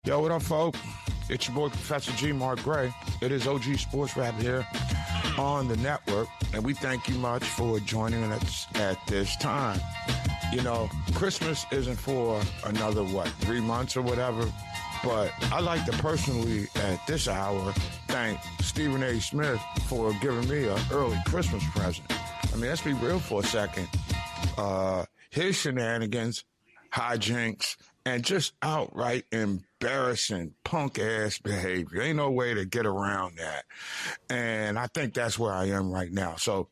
Yo, what up, folks? It's your boy, Professor G. Mark Gray. It is OG Sports Rap here on the network, and we thank you much for joining us at this time. You know, Christmas isn't for another, 3 months or whatever, but I like to personally, at this hour, thank Stephen A. Smith for giving me an early Christmas present. I mean, let's be real for a second. His shenanigans, hijinks, and just outright embarrassing punk-ass behavior. Ain't no way to get around that. And I think that's where I am right now. So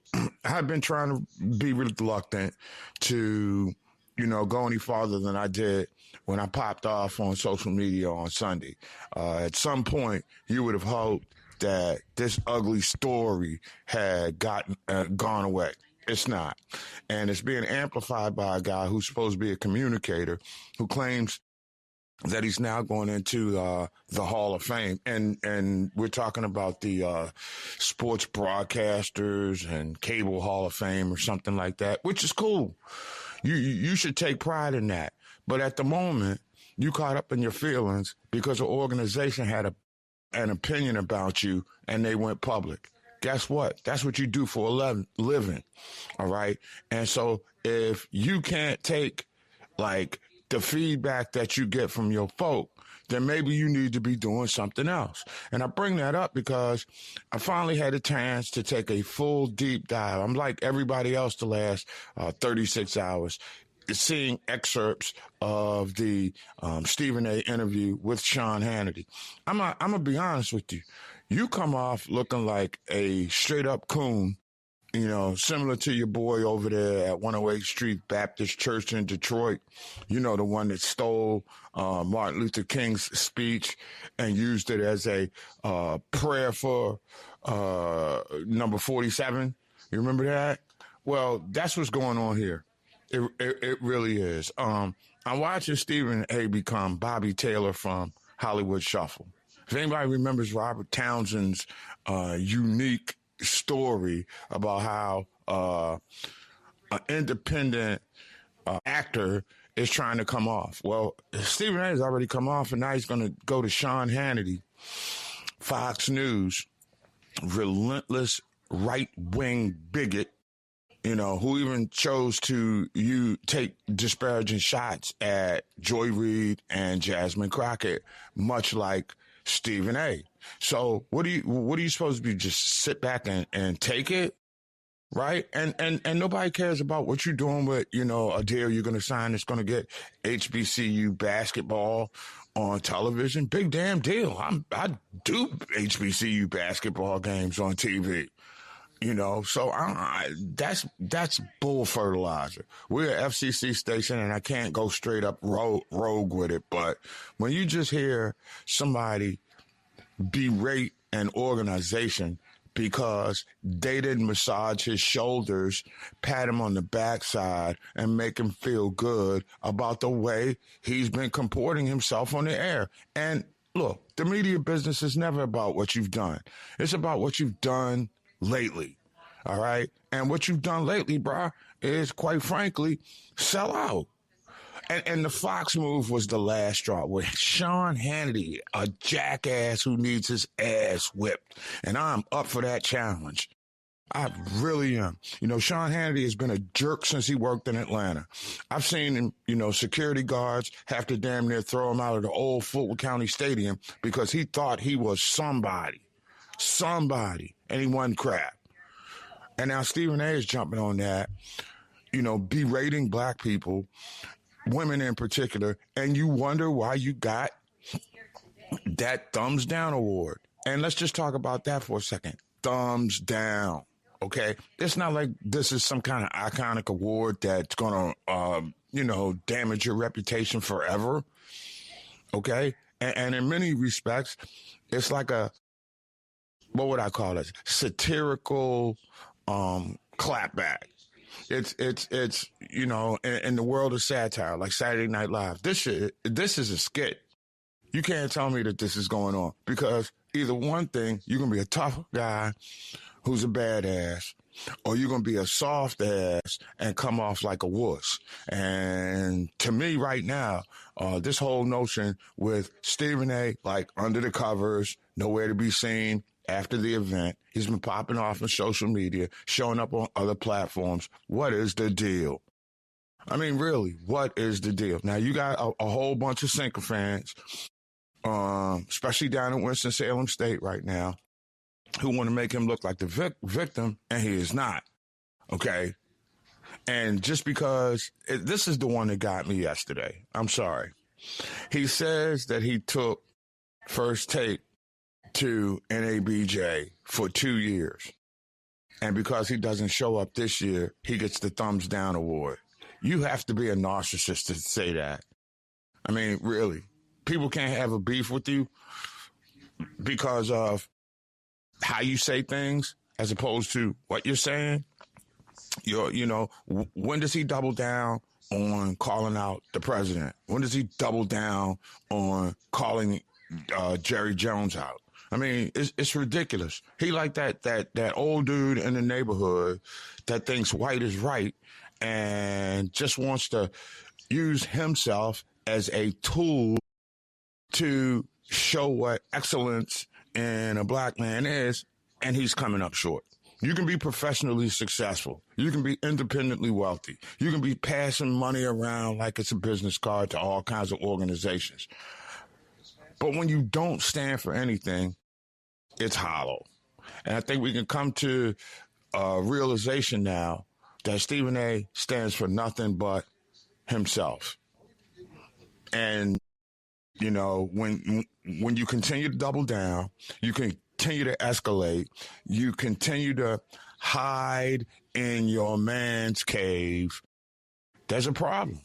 I've been trying to be reluctant to, go any farther than I did when I popped off on social media on Sunday. At some point, you would have hoped that this ugly story had gone away. It's not. And it's being amplified by a guy who's supposed to be a communicator who claims that he's now going into the Hall of Fame. And we're talking about the sports broadcasters and cable Hall of Fame or something like that, which is cool. You should take pride in that. But at the moment, you caught up in your feelings because an organization had an opinion about you and they went public. Guess what? That's what you do for a living, all right? And so if you can't take, the feedback that you get from your folk, then maybe you need to be doing something else. And I bring that up because I finally had a chance to take a full deep dive. I'm like everybody else the last 36 hours, seeing excerpts of the Stephen A. interview with Sean Hannity. I'm going to be honest with you. You come off looking like a straight-up coon, similar to your boy over there at 108th Street Baptist Church in Detroit, the one that stole Martin Luther King's speech and used it as a prayer for number 47. You remember that? Well, that's what's going on here. It really is. I'm watching Stephen A. become Bobby Taylor from Hollywood Shuffle. If anybody remembers Robert Townsend's unique story about how an independent actor is trying to come off. Well, Stephen A. has already come off, and now he's going to go to Sean Hannity, Fox News, relentless right-wing bigot, who even chose to take disparaging shots at Joy Reid and Jasmine Crockett, much like Stephen A. So what are you supposed to be? Just sit back and take it, right? And nobody cares about what you're doing with, a deal you're going to sign that's going to get HBCU basketball on television. Big damn deal. I do HBCU basketball games on TV. So that's bull fertilizer. We're an FCC station, and I can't go straight up rogue with it. But when you just hear somebody berate an organization because they didn't massage his shoulders, pat him on the backside, and make him feel good about the way he's been comporting himself on the air. And look, the media business is never about what you've done. It's about what you've done lately. All right. And what you've done lately, bro, is quite frankly, sell out. And the Fox move was the last straw with Sean Hannity, a jackass who needs his ass whipped. And I'm up for that challenge. I really am. Sean Hannity has been a jerk since he worked in Atlanta. I've seen him, security guards have to damn near throw him out of the old Fulton County Stadium because he thought he was somebody, and he wasn't crap. And now Stephen A. is jumping on that, berating black people, women in particular, and you wonder why you got that thumbs down award. And let's just talk about that for a second. Thumbs down, okay? It's not like this is some kind of iconic award that's going to, damage your reputation forever, okay? And in many respects, it's like what would I call it? Satirical clapback. It's in the world of satire, like Saturday Night Live. This is a skit. You can't tell me that this is going on because either one thing, you're going to be a tough guy who's a badass, or you're going to be a soft ass and come off like a wuss. And to me right now, this whole notion with Stephen A., like under the covers, nowhere to be seen after the event, he's been popping off on social media, showing up on other platforms. What is the deal? I mean, really, what is the deal? Now, you got a whole bunch of Cinco fans, especially down in Winston-Salem State right now, who want to make him look like the victim, and he is not, okay? And just because, this is the one that got me yesterday. I'm sorry. He says that he took First Take to NABJ for 2 years. And because he doesn't show up this year, he gets the thumbs down award. You have to be a narcissist to say that. I mean, really. People can't have a beef with you because of how you say things as opposed to what you're saying. When does he double down on calling out the president? When does he double down on calling Jerry Jones out? I mean, it's ridiculous. He like that old dude in the neighborhood that thinks white is right and just wants to use himself as a tool to show what excellence in a black man is, and he's coming up short. You can be professionally successful. You can be independently wealthy. You can be passing money around like it's a business card to all kinds of organizations. But when you don't stand for anything, it's hollow. And I think we can come to a realization now that Stephen A. stands for nothing but himself. And when you continue to double down, you continue to escalate, you continue to hide in your man's cave, there's a problem.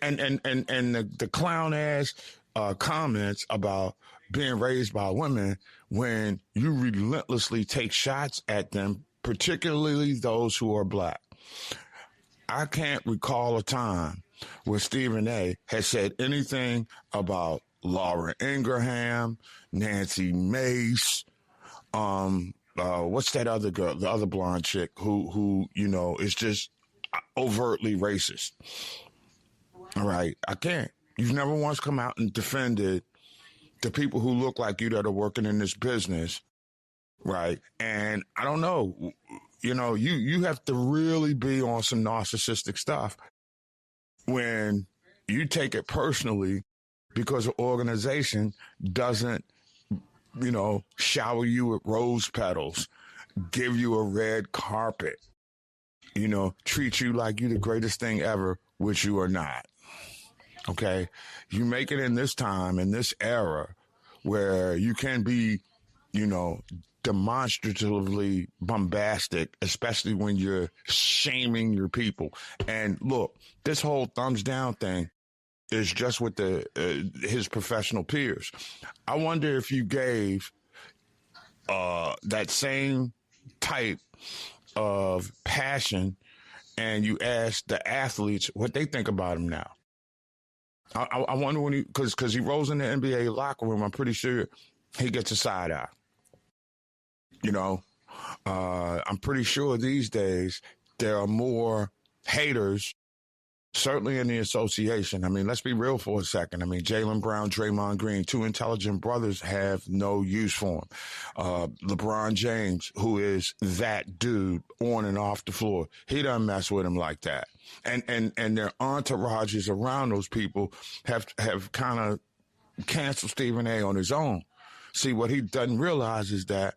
And the clown ass comments about being raised by women when you relentlessly take shots at them, particularly those who are black. I can't recall a time where Stephen A. has said anything about Laura Ingraham, Nancy Mace, what's that other girl, the other blonde chick who is just overtly racist. All right, I can't. You've never once come out and defended the people who look like you that are working in this business, right? And I don't know, you have to really be on some narcissistic stuff when you take it personally because an organization doesn't, shower you with rose petals, give you a red carpet, treat you like you're the greatest thing ever, which you are not. Okay? You make it in this time, in this era, where you can be, demonstratively bombastic, especially when you're shaming your people. And look, this whole thumbs down thing is just with his professional peers. I wonder if you gave that same type of passion and you asked the athletes what they think about him now. I wonder when because he rolls in the NBA locker room, I'm pretty sure he gets a side eye. I'm pretty sure these days there are more haters, certainly in the association. I mean, let's be real for a second. I mean, Jaylen Brown, Draymond Green, two intelligent brothers have no use for him. LeBron James, who is that dude on and off the floor, he doesn't mess with him like that. And their entourages around those people have kind of canceled Stephen A. on his own. See, what he doesn't realize is that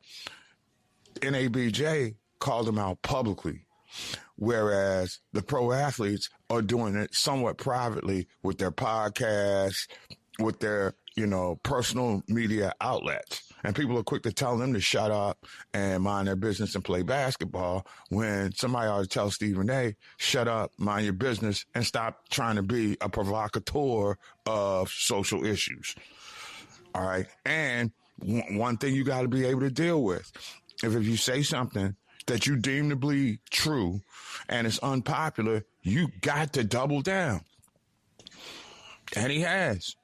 NABJ called him out publicly, whereas the pro athletes are doing it somewhat privately with their podcasts, with their, personal media outlets. And people are quick to tell them to shut up and mind their business and play basketball when somebody ought to tell Stephen A., shut up, mind your business, and stop trying to be a provocateur of social issues. All right? And one thing you got to be able to deal with, if you say something that you deem to be true and it's unpopular, you got to double down. And he has.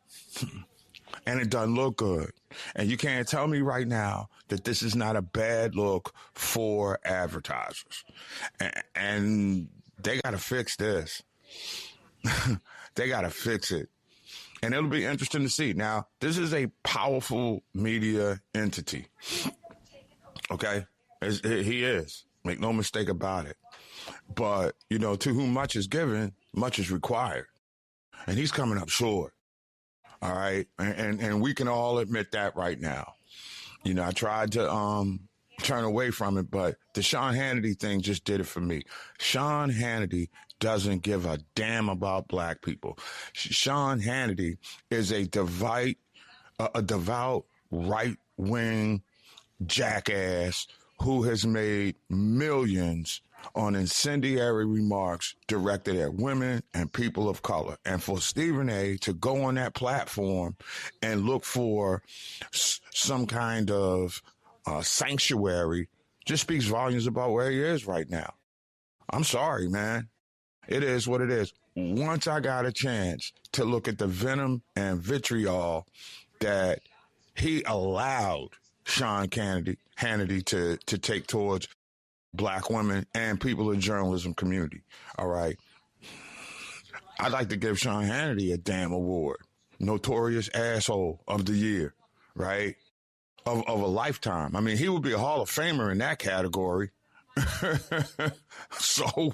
And it doesn't look good. And you can't tell me right now that this is not a bad look for advertisers. And they got to fix this. They got to fix it. And it'll be interesting to see. Now, this is a powerful media entity. Okay? He is. Make no mistake about it. But, you know, to whom much is given, much is required. And he's coming up short. All right? And we can all admit that right now. You know, I tried to turn away from it, but the Sean Hannity thing just did it for me. Sean Hannity doesn't give a damn about black people. Sean Hannity is a devout right-wing jackass who has made millions on incendiary remarks directed at women and people of color. And for Stephen A. to go on that platform and look for some kind of sanctuary just speaks volumes about where he is right now. I'm sorry, man. It is what it is. Once I got a chance to look at the venom and vitriol that he allowed Sean Hannity to take towards black women and people in the journalism community, all right? I'd like to give Sean Hannity a damn award. Notorious Asshole of the Year, right? Of a lifetime. I mean, he would be a Hall of Famer in that category. So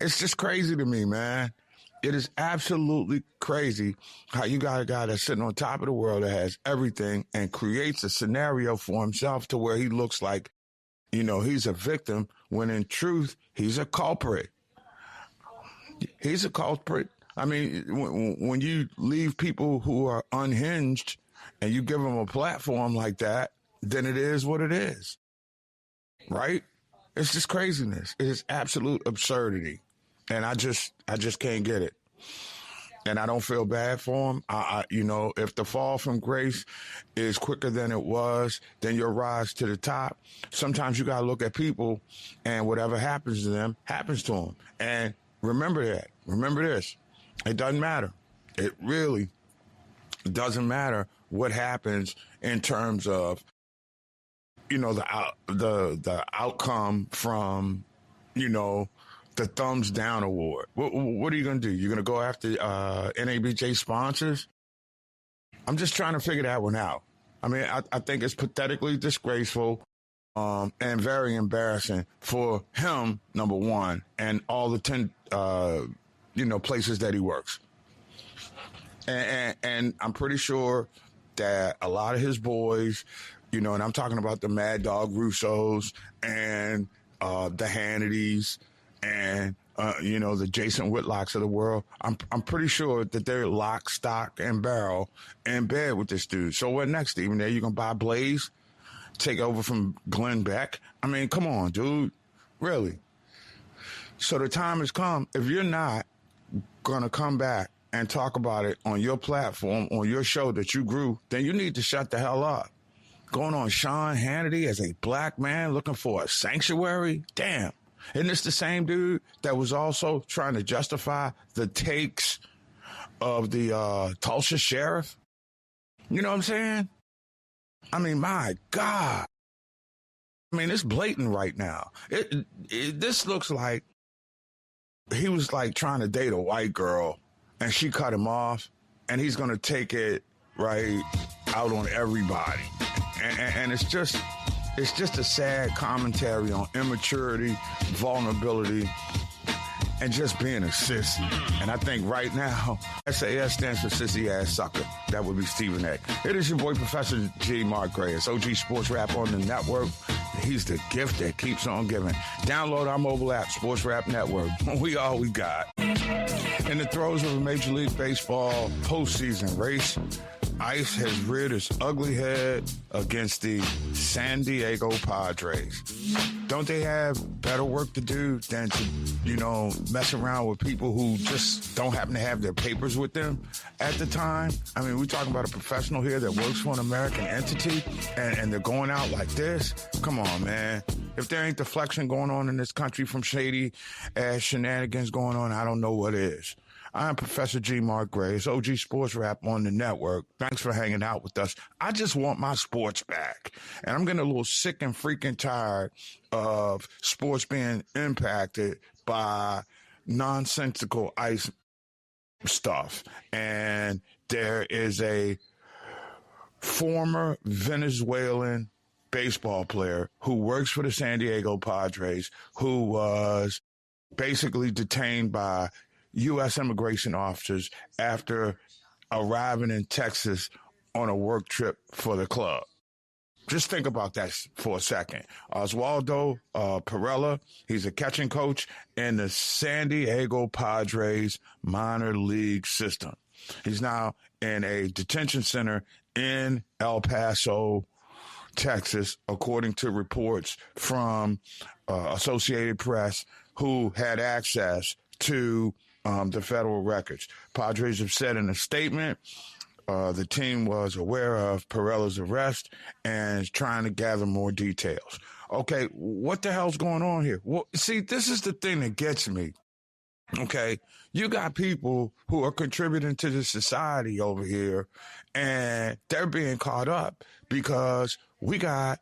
it's just crazy to me, man. It is absolutely crazy how you got a guy that's sitting on top of the world that has everything and creates a scenario for himself to where he looks like, you know, he's a victim when in truth, he's a culprit. He's a culprit. I mean, when you leave people who are unhinged and you give them a platform like that, then it is what it is. Right? It's just craziness. It is absolute absurdity. And I just can't get it. And I don't feel bad for him. You know, if the fall from grace is quicker than it was, then your rise to the top. Sometimes you got to look at people and whatever happens to them, happens to them. And remember that. Remember this. It doesn't matter. It really doesn't matter what happens in terms of, you know, the outcome from, you know, the thumbs down award. What are you going to do? You're going to go after NABJ sponsors? I'm just trying to figure that one out. I mean, I think it's pathetically disgraceful and very embarrassing for him, number one, and all the 10, you know, places that he works. And I'm pretty sure that a lot of his boys, you know, and I'm talking about the Mad Dog Russos and the Hannitys, and, you know, the Jason Whitlocks of the world, I'm pretty sure that they're lock, stock, and barrel in bed with this dude. So what next, Stephen? There you going to buy Blaze? Take over from Glenn Beck? I mean, come on, dude. Really? So the time has come. If you're not going to come back and talk about it on your platform, on your show that you grew, then you need to shut the hell up. Going on Sean Hannity as a black man looking for a sanctuary? Damn. Isn't this the same dude that was also trying to justify the takes of the Tulsa sheriff? You know what I'm saying? I mean, my God. I mean, it's blatant right now. This looks like he was like trying to date a white girl and she cut him off and he's going to take it right out on everybody. And it's just a sad commentary on immaturity, vulnerability, and just being a sissy. And I think right now, SAS stands for sissy ass sucker. That would be Stephen A. It is your boy, Professor G. Mark Gray. It's OG Sports Rap on the network. He's the gift that keeps on giving. Download our mobile app, Sports Rap Network. We all we got. In the throes of a Major League Baseball postseason race, Ice has reared its ugly head against the San Diego Padres. Don't they have better work to do than to, you know, mess around with people who just don't happen to have their papers with them at the time? I mean, we're talking about a professional here that works for an American entity, and they're going out like this? Come on, man. If there ain't deflection going on in this country from shady ass shenanigans going on, I don't know what is. I'm Professor G. Mark Gray. It's OG Sports Rap on the network. Thanks for hanging out with us. I just want my sports back. And I'm getting a little sick and freaking tired of sports being impacted by nonsensical ice stuff. And there is a former Venezuelan baseball player who works for the San Diego Padres who was basically detained by U.S. immigration officers after arriving in Texas on a work trip for the club. Just think about that for a second. Oswaldo Perella, he's a catching coach in the San Diego Padres minor league system. He's now in a detention center in El Paso, Texas, according to reports from Associated Press, who had access to the federal records. Padres have said in a statement the team was aware of Perella's arrest and is trying to gather more details. Okay, what the hell's going on here? Well, see, this is the thing that gets me. Okay, you got people who are contributing to the society over here, and they're being caught up because we got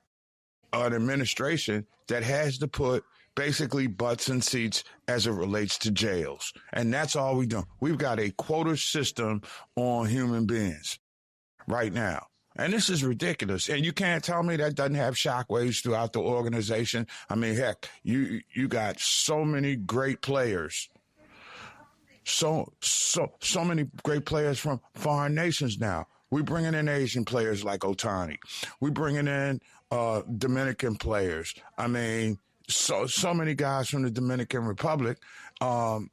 an administration that has to put basically butts in seats as it relates to jails. And that's all we do. We've got a quota system on human beings right now. And this is ridiculous. And you can't tell me that doesn't have shockwaves throughout the organization. I mean, heck, you got so many great players. So many great players from foreign nations now. We're bringing in Asian players like Otani. We're bringing in Dominican players. I mean, so many guys from the Dominican Republic and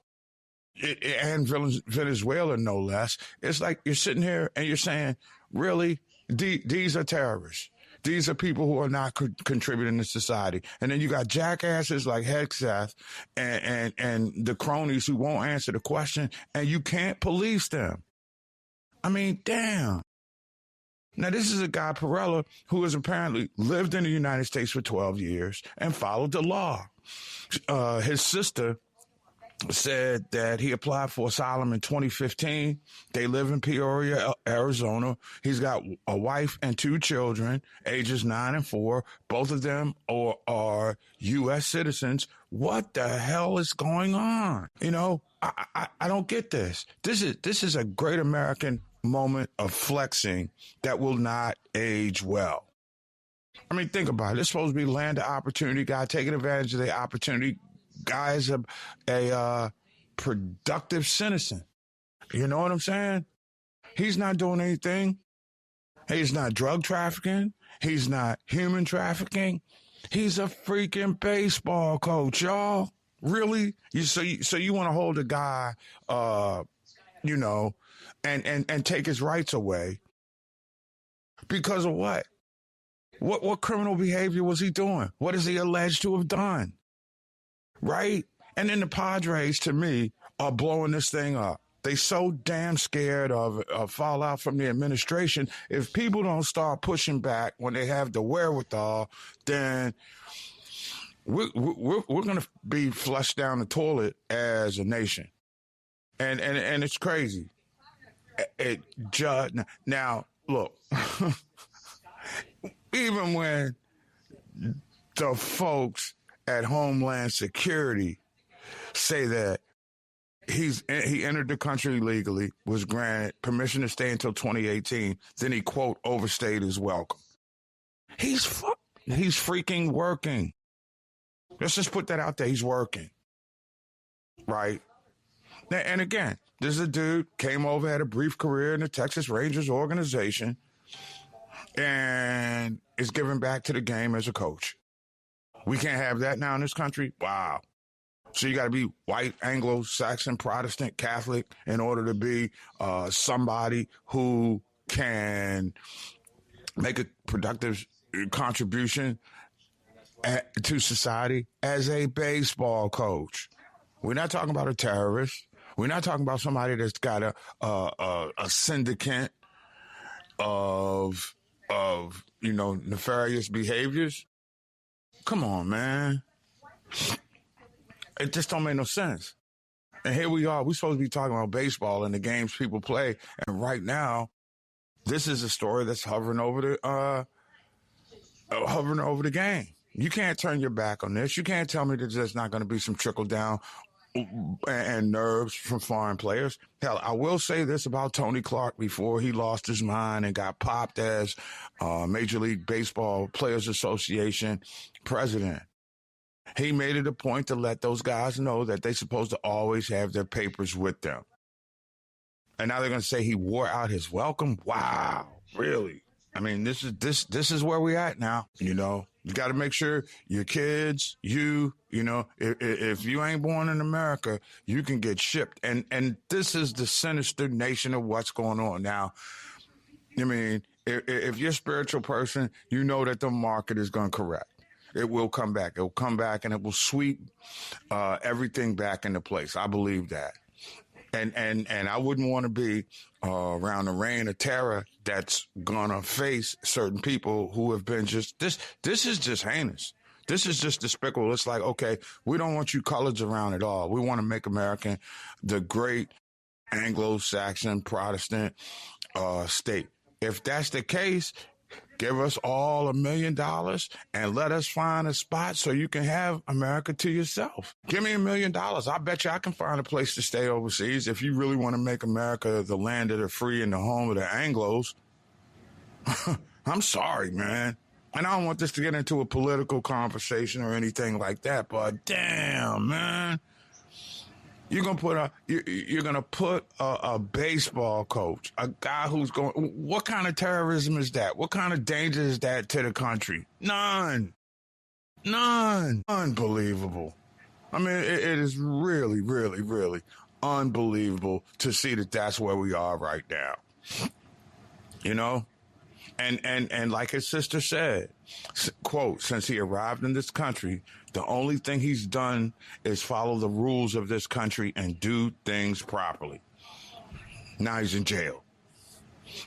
Venezuela, no less. It's like you're sitting here and you're saying, really, these are terrorists. These are people who are not contributing to society. And then you got jackasses like Hegseth and the cronies who won't answer the question, and you can't police them. I mean, damn. Now, this is a guy, Perella, who has apparently lived in the United States for 12 years and followed the law. His sister said that he applied for asylum in 2015. They live in Peoria, Arizona. He's got a wife and 2 children, ages 9 and 4. Both of them are U.S. citizens. What the hell is going on? You know, I don't get this. This is a great American moment of flexing that will not age well. I mean, think about it. It's supposed to be land of opportunity, guy taking advantage of the opportunity. Guy is a productive citizen. You know what I'm saying? He's not doing anything. He's not drug trafficking. He's not human trafficking. He's a freaking baseball coach, y'all. Really? So you want to hold a guy, you know, and take his rights away because of what? What criminal behavior was he doing? What is he alleged to have done? Right? And then the Padres, to me, are blowing this thing up. They so damn scared of fallout from the administration. If people don't start pushing back when they have the wherewithal, then we're going to be flushed down the toilet as a nation. And it's crazy. Now, look, even when the folks at Homeland Security say that he entered the country legally, was granted permission to stay until 2018, then he, quote, overstayed his welcome. He's freaking working. Let's just put that out there. He's working. Right? And again, this is a dude, came over, had a brief career in the Texas Rangers organization, and is giving back to the game as a coach. We can't have that now in this country? Wow. So you got to be white, Anglo-Saxon, Protestant, Catholic in order to be somebody who can make a productive contribution to society as a baseball coach. We're not talking about a terrorist. We're not talking about somebody that's got a syndicate of nefarious behaviors. Come on, man. It just don't make no sense. And here we are. We're supposed to be talking about baseball and the games people play. And right now, this is a story that's hovering over the game. You can't turn your back on this. You can't tell me that there's not going to be some trickle down and nerves from foreign players. Hell, I will say this about Tony Clark before he lost his mind and got popped as Major League Baseball Players Association president. He made it a point to let those guys know that they're supposed to always have their papers with them. And now they're going to say he wore out his welcome? Wow, really? I mean, this is where we're at now, you know. You got to make sure your kids, you know, if you ain't born in America, you can get shipped. And this is the sinister nation of what's going on now. I mean, if you're a spiritual person, you know that the market is going to correct. It will come back. It will come back, and it will sweep everything back into place. I believe that. And I wouldn't want to be around the reign of terror that's going to face certain people who have been just this. This is just heinous. This is just despicable. It's like, okay, we don't want you coloreds around at all. We want to make America the great Anglo-Saxon Protestant state. If that's the case, give us all $1 million and let us find a spot so you can have America to yourself. Give me $1 million. I bet you I can find a place to stay overseas if you really want to make America the land of the free and the home of the Anglos. I'm sorry, man. And I don't want this to get into a political conversation or anything like that, but damn, man. You're gonna put a baseball coach, a guy who's going. What kind of terrorism is that? What kind of danger is that to the country? None. Unbelievable. I mean, it is really, really, really unbelievable to see that that's where we are right now. You know, and like his sister said, quote, since he arrived in this country, the only thing he's done is follow the rules of this country and do things properly. Now he's in jail.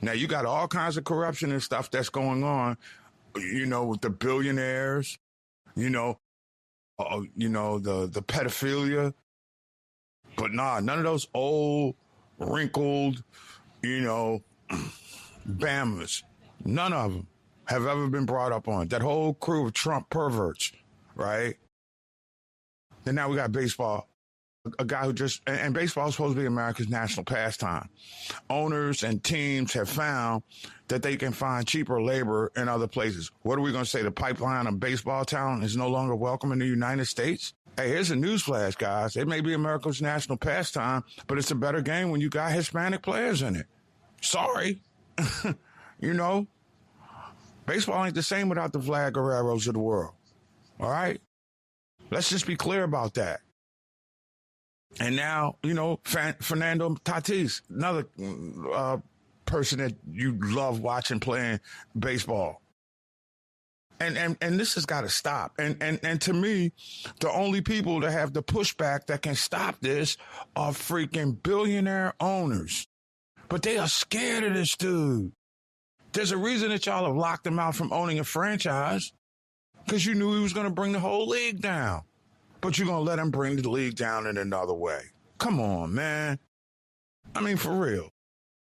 Now you got all kinds of corruption and stuff that's going on, you know, with the billionaires, the pedophilia. But none of those old, wrinkled, Bammers, none of them have ever been brought up on. That whole crew of Trump perverts. Right? And now we got baseball, a guy who and baseball is supposed to be America's national pastime. Owners and teams have found that they can find cheaper labor in other places. What are we going to say? The pipeline of baseball talent is no longer welcome in the United States? Hey, here's a newsflash, guys. It may be America's national pastime, but it's a better game when you got Hispanic players in it. Sorry. Baseball ain't the same without the Vlad Guerreros of the world. All right? Let's just be clear about that. And now, Fernando Tatis, another person that you love watching playing baseball. And this has got to stop. And to me, the only people that have the pushback that can stop this are freaking billionaire owners. But they are scared of this dude. There's a reason that y'all have locked him out from owning a franchise. Because you knew he was going to bring the whole league down. But you're going to let him bring the league down in another way. Come on, man. I mean, for real.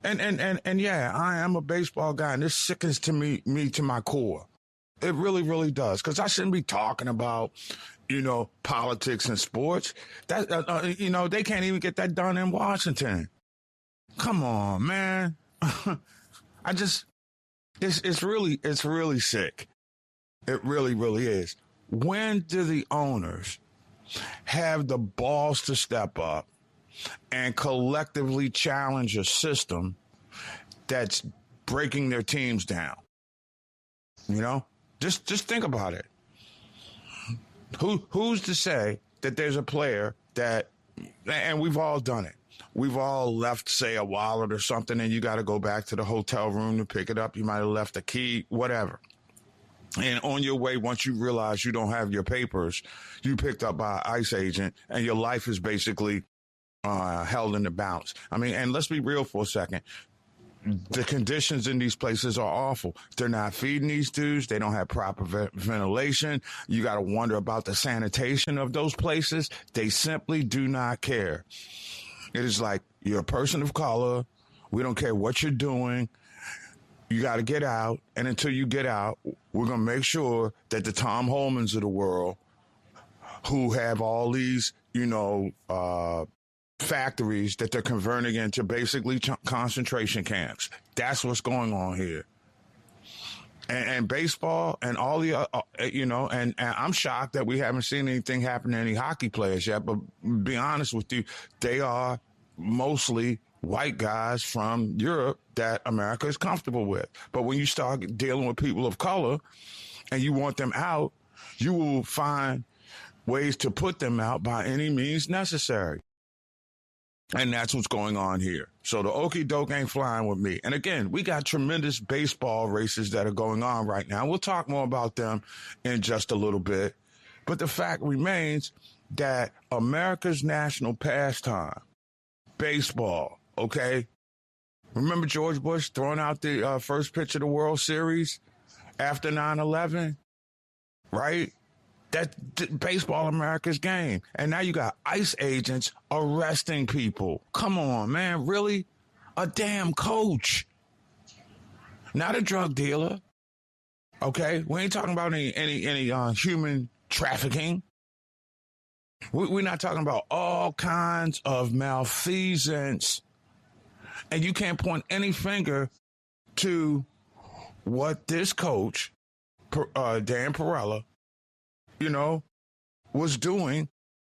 And yeah, I am a baseball guy, and this sickens to me to my core. It really, really does. Because I shouldn't be talking about, politics and sports. That they can't even get that done in Washington. Come on, man. It's really sick. It really, really is. When do the owners have the balls to step up and collectively challenge a system that's breaking their teams down? Just think about it. Who's to say that there's a player that, and we've all done it. We've all left, say, a wallet or something, and you got to go back to the hotel room to pick it up. You might have left a key, whatever. And on your way, once you realize you don't have your papers, you picked up by an ICE agent, and your life is basically held in the balance. I mean, and let's be real for a second. the conditions in these places are awful. They're not feeding these dudes. They don't have proper ventilation. You got to wonder about the sanitation of those places. They simply do not care. It is like, you're a person of color. We don't care what you're doing. You got to get out. And until you get out, we're going to make sure that the Tom Holmans of the world, who have all these, factories that they're converting into basically concentration camps. That's what's going on here. And baseball and all the, and I'm shocked that we haven't seen anything happen to any hockey players yet. But be honest with you, they are mostly white guys from Europe that America is comfortable with. But when you start dealing with people of color and you want them out, you will find ways to put them out by any means necessary. And that's what's going on here. So the okie doke ain't flying with me. And again, we got tremendous baseball races that are going on right now. We'll talk more about them in just a little bit. But the fact remains that America's national pastime, baseball, okay? Remember George Bush throwing out the first pitch of the World Series after 9/11, right? That's baseball, America's game. And now you got ICE agents arresting people. Come on, man. Really? A damn coach. Not a drug dealer. Okay? We ain't talking about any human trafficking. We're not talking about all kinds of malfeasance. And you can't point any finger to what this coach, Dan Perella, was doing,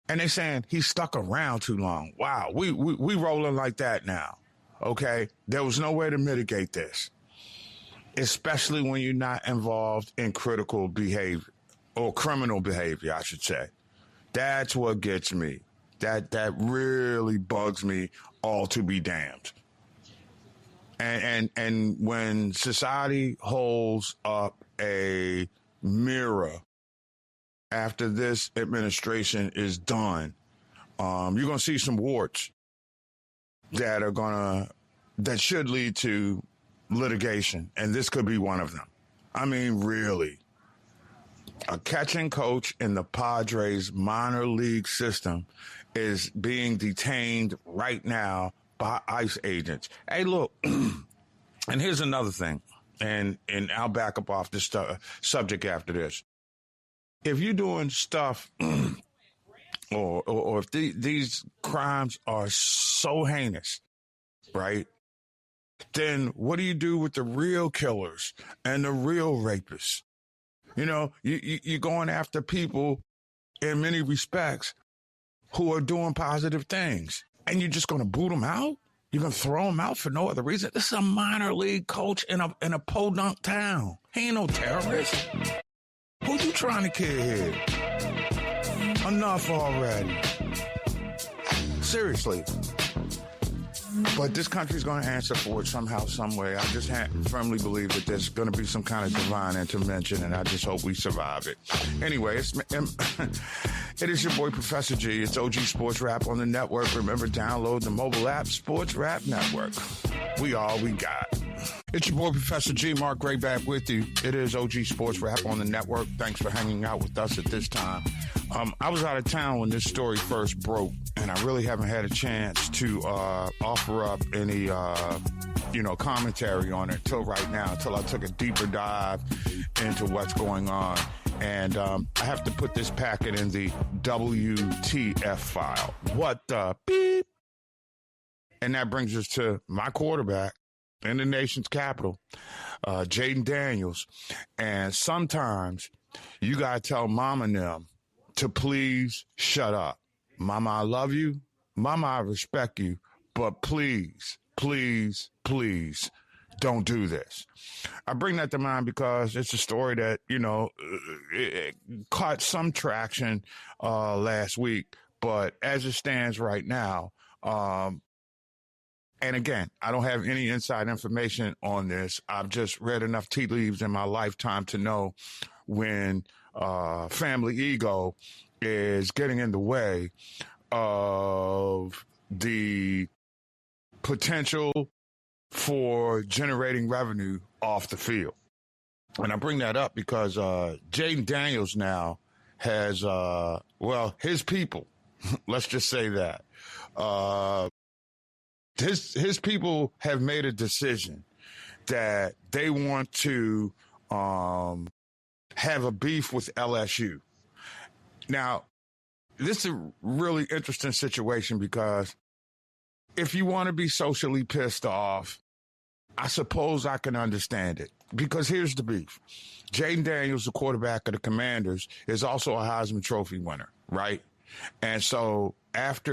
and they're saying he stuck around too long. Wow, we rolling like that now, okay? There was no way to mitigate this, especially when you're not involved in critical behavior, or criminal behavior, I should say. That's what gets me. That really bugs me, all to be damned. And when society holds up a mirror after this administration is done, you're going to see some warts that should lead to litigation. And this could be one of them. I mean, really. A catching coach in the Padres minor league system is being detained right now by ICE agents. Hey, look, and here's another thing, and I'll back up off this subject after this. If you're doing stuff or if these crimes are so heinous, right, then what do you do with the real killers and the real rapists? You're going after people in many respects who are doing positive things, and you're just going to boot them out? You're going to throw them out for no other reason? This is a minor league coach in a podunk town. He ain't no terrorist. Who you trying to kill here? Enough already. Seriously. But this country's going to answer for it somehow, some way. I just firmly believe that there's going to be some kind of divine intervention, and I just hope we survive it. Anyway, it is your boy, Professor G. It's OG Sports Rap on the network. Remember, download the mobile app, Sports Rap Network. We all we got. It's your boy, Professor G. Mark Gray, back with you. It is OG Sports Rap on the network. Thanks for hanging out with us at this time. I was out of town when this story first broke, and I really haven't had a chance to offer up any, commentary on it till right now, until I took a deeper dive into what's going on. And I have to put this packet in the WTF file. What the beep? And that brings us to my quarterback in the nation's capital, Jaden Daniels. And sometimes you got to tell mama and them to please shut up. Mama, I love you. Mama, I respect you. But please, please, please don't do this. I bring that to mind because it's a story that, it caught some traction last week. But as it stands right now, and again, I don't have any inside information on this. I've just read enough tea leaves in my lifetime to know when family ego is getting in the way of the potential for generating revenue off the field. And I bring that up because Jaden Daniels now has, his people, let's just say that. His people have made a decision that they want to have a beef with LSU. Now, this is a really interesting situation because if you want to be socially pissed off, I suppose I can understand it. Because here's the beef. Jaden Daniels, the quarterback of the Commanders, is also a Heisman Trophy winner, right? And so at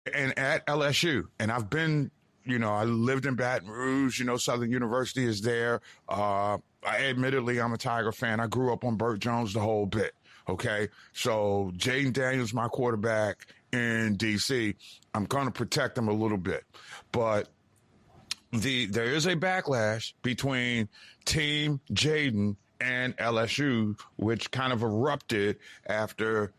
LSU, and I've been, I lived in Baton Rouge, Southern University is there. Admittedly, I'm a Tiger fan. I grew up on Burt Jones the whole bit, okay? So Jaden Daniels, my quarterback in D.C., I'm going to protect him a little bit. But there is a backlash between Team Jaden and LSU, which kind of erupted after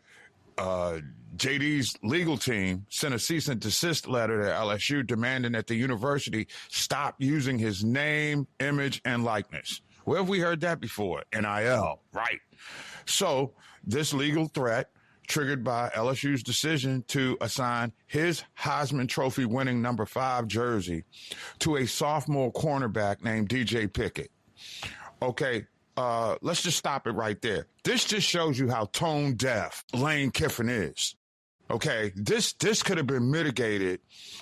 JD's legal team sent a cease and desist letter to LSU demanding that the university stop using his name, image, and likeness. Where have we heard that before? NIL, right? So this legal threat triggered by LSU's decision to assign his Heisman Trophy winning number 5 jersey to a sophomore cornerback named DJ Pickett. Okay, let's just stop it right there. This just shows you how tone deaf Lane Kiffin is. Okay, this could have been mitigated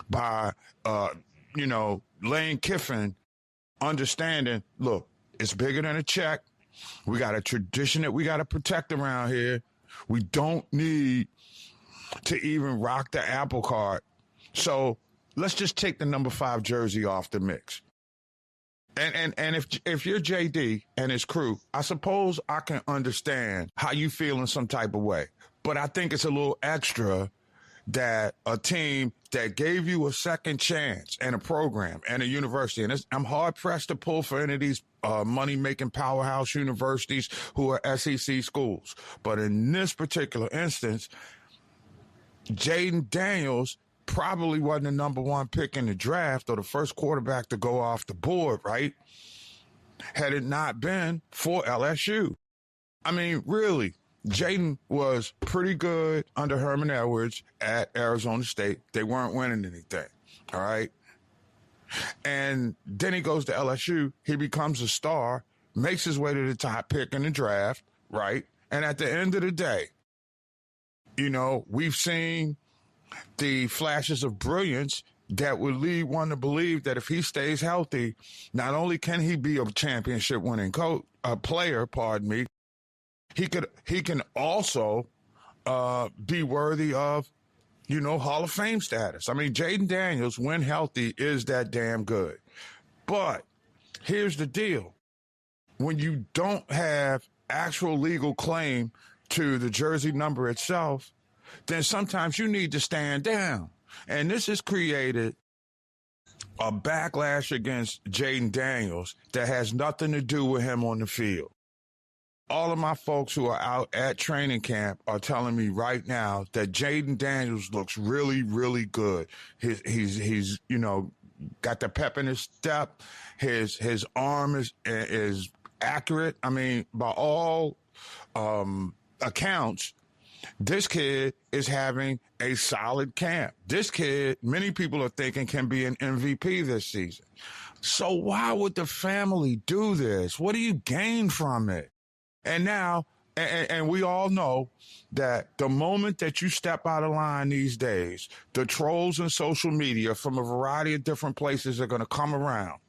by, Lane Kiffin understanding, look, it's bigger than a check. We got a tradition that we got to protect around here. We don't need to even rock the apple cart. So let's just take the number 5 jersey off the mix. And if you're JD and his crew, I suppose I can understand how you feel in some type of way. But I think it's a little extra that a team that gave you a second chance and a program and a university, and I'm hard-pressed to pull for any of these money-making powerhouse universities who are SEC schools. But in this particular instance, Jaden Daniels probably wasn't the number 1 pick in the draft or the first quarterback to go off the board, right? Had it not been for LSU. I mean, really, Jaden was pretty good under Herman Edwards at Arizona State. They weren't winning anything, all right? And then he goes to LSU. He becomes a star, makes his way to the top pick in the draft, right? And at the end of the day, we've seen the flashes of brilliance that would lead one to believe that if he stays healthy, not only can he be a championship-winning player, he can also be worthy of, Hall of Fame status. I mean, Jaden Daniels, when healthy, is that damn good. But here's the deal. When you don't have actual legal claim to the jersey number itself, then sometimes you need to stand down. And this has created a backlash against Jaden Daniels that has nothing to do with him on the field. All of my folks who are out at training camp are telling me right now that Jaden Daniels looks really, really good. He's got the pep in his step. His arm is accurate. I mean, by all accounts, this kid is having a solid camp. This kid, many people are thinking, can be an MVP this season. So why would the family do this? What do you gain from it? And now, and we all know that the moment that you step out of line these days, the trolls and social media from a variety of different places are going to come around.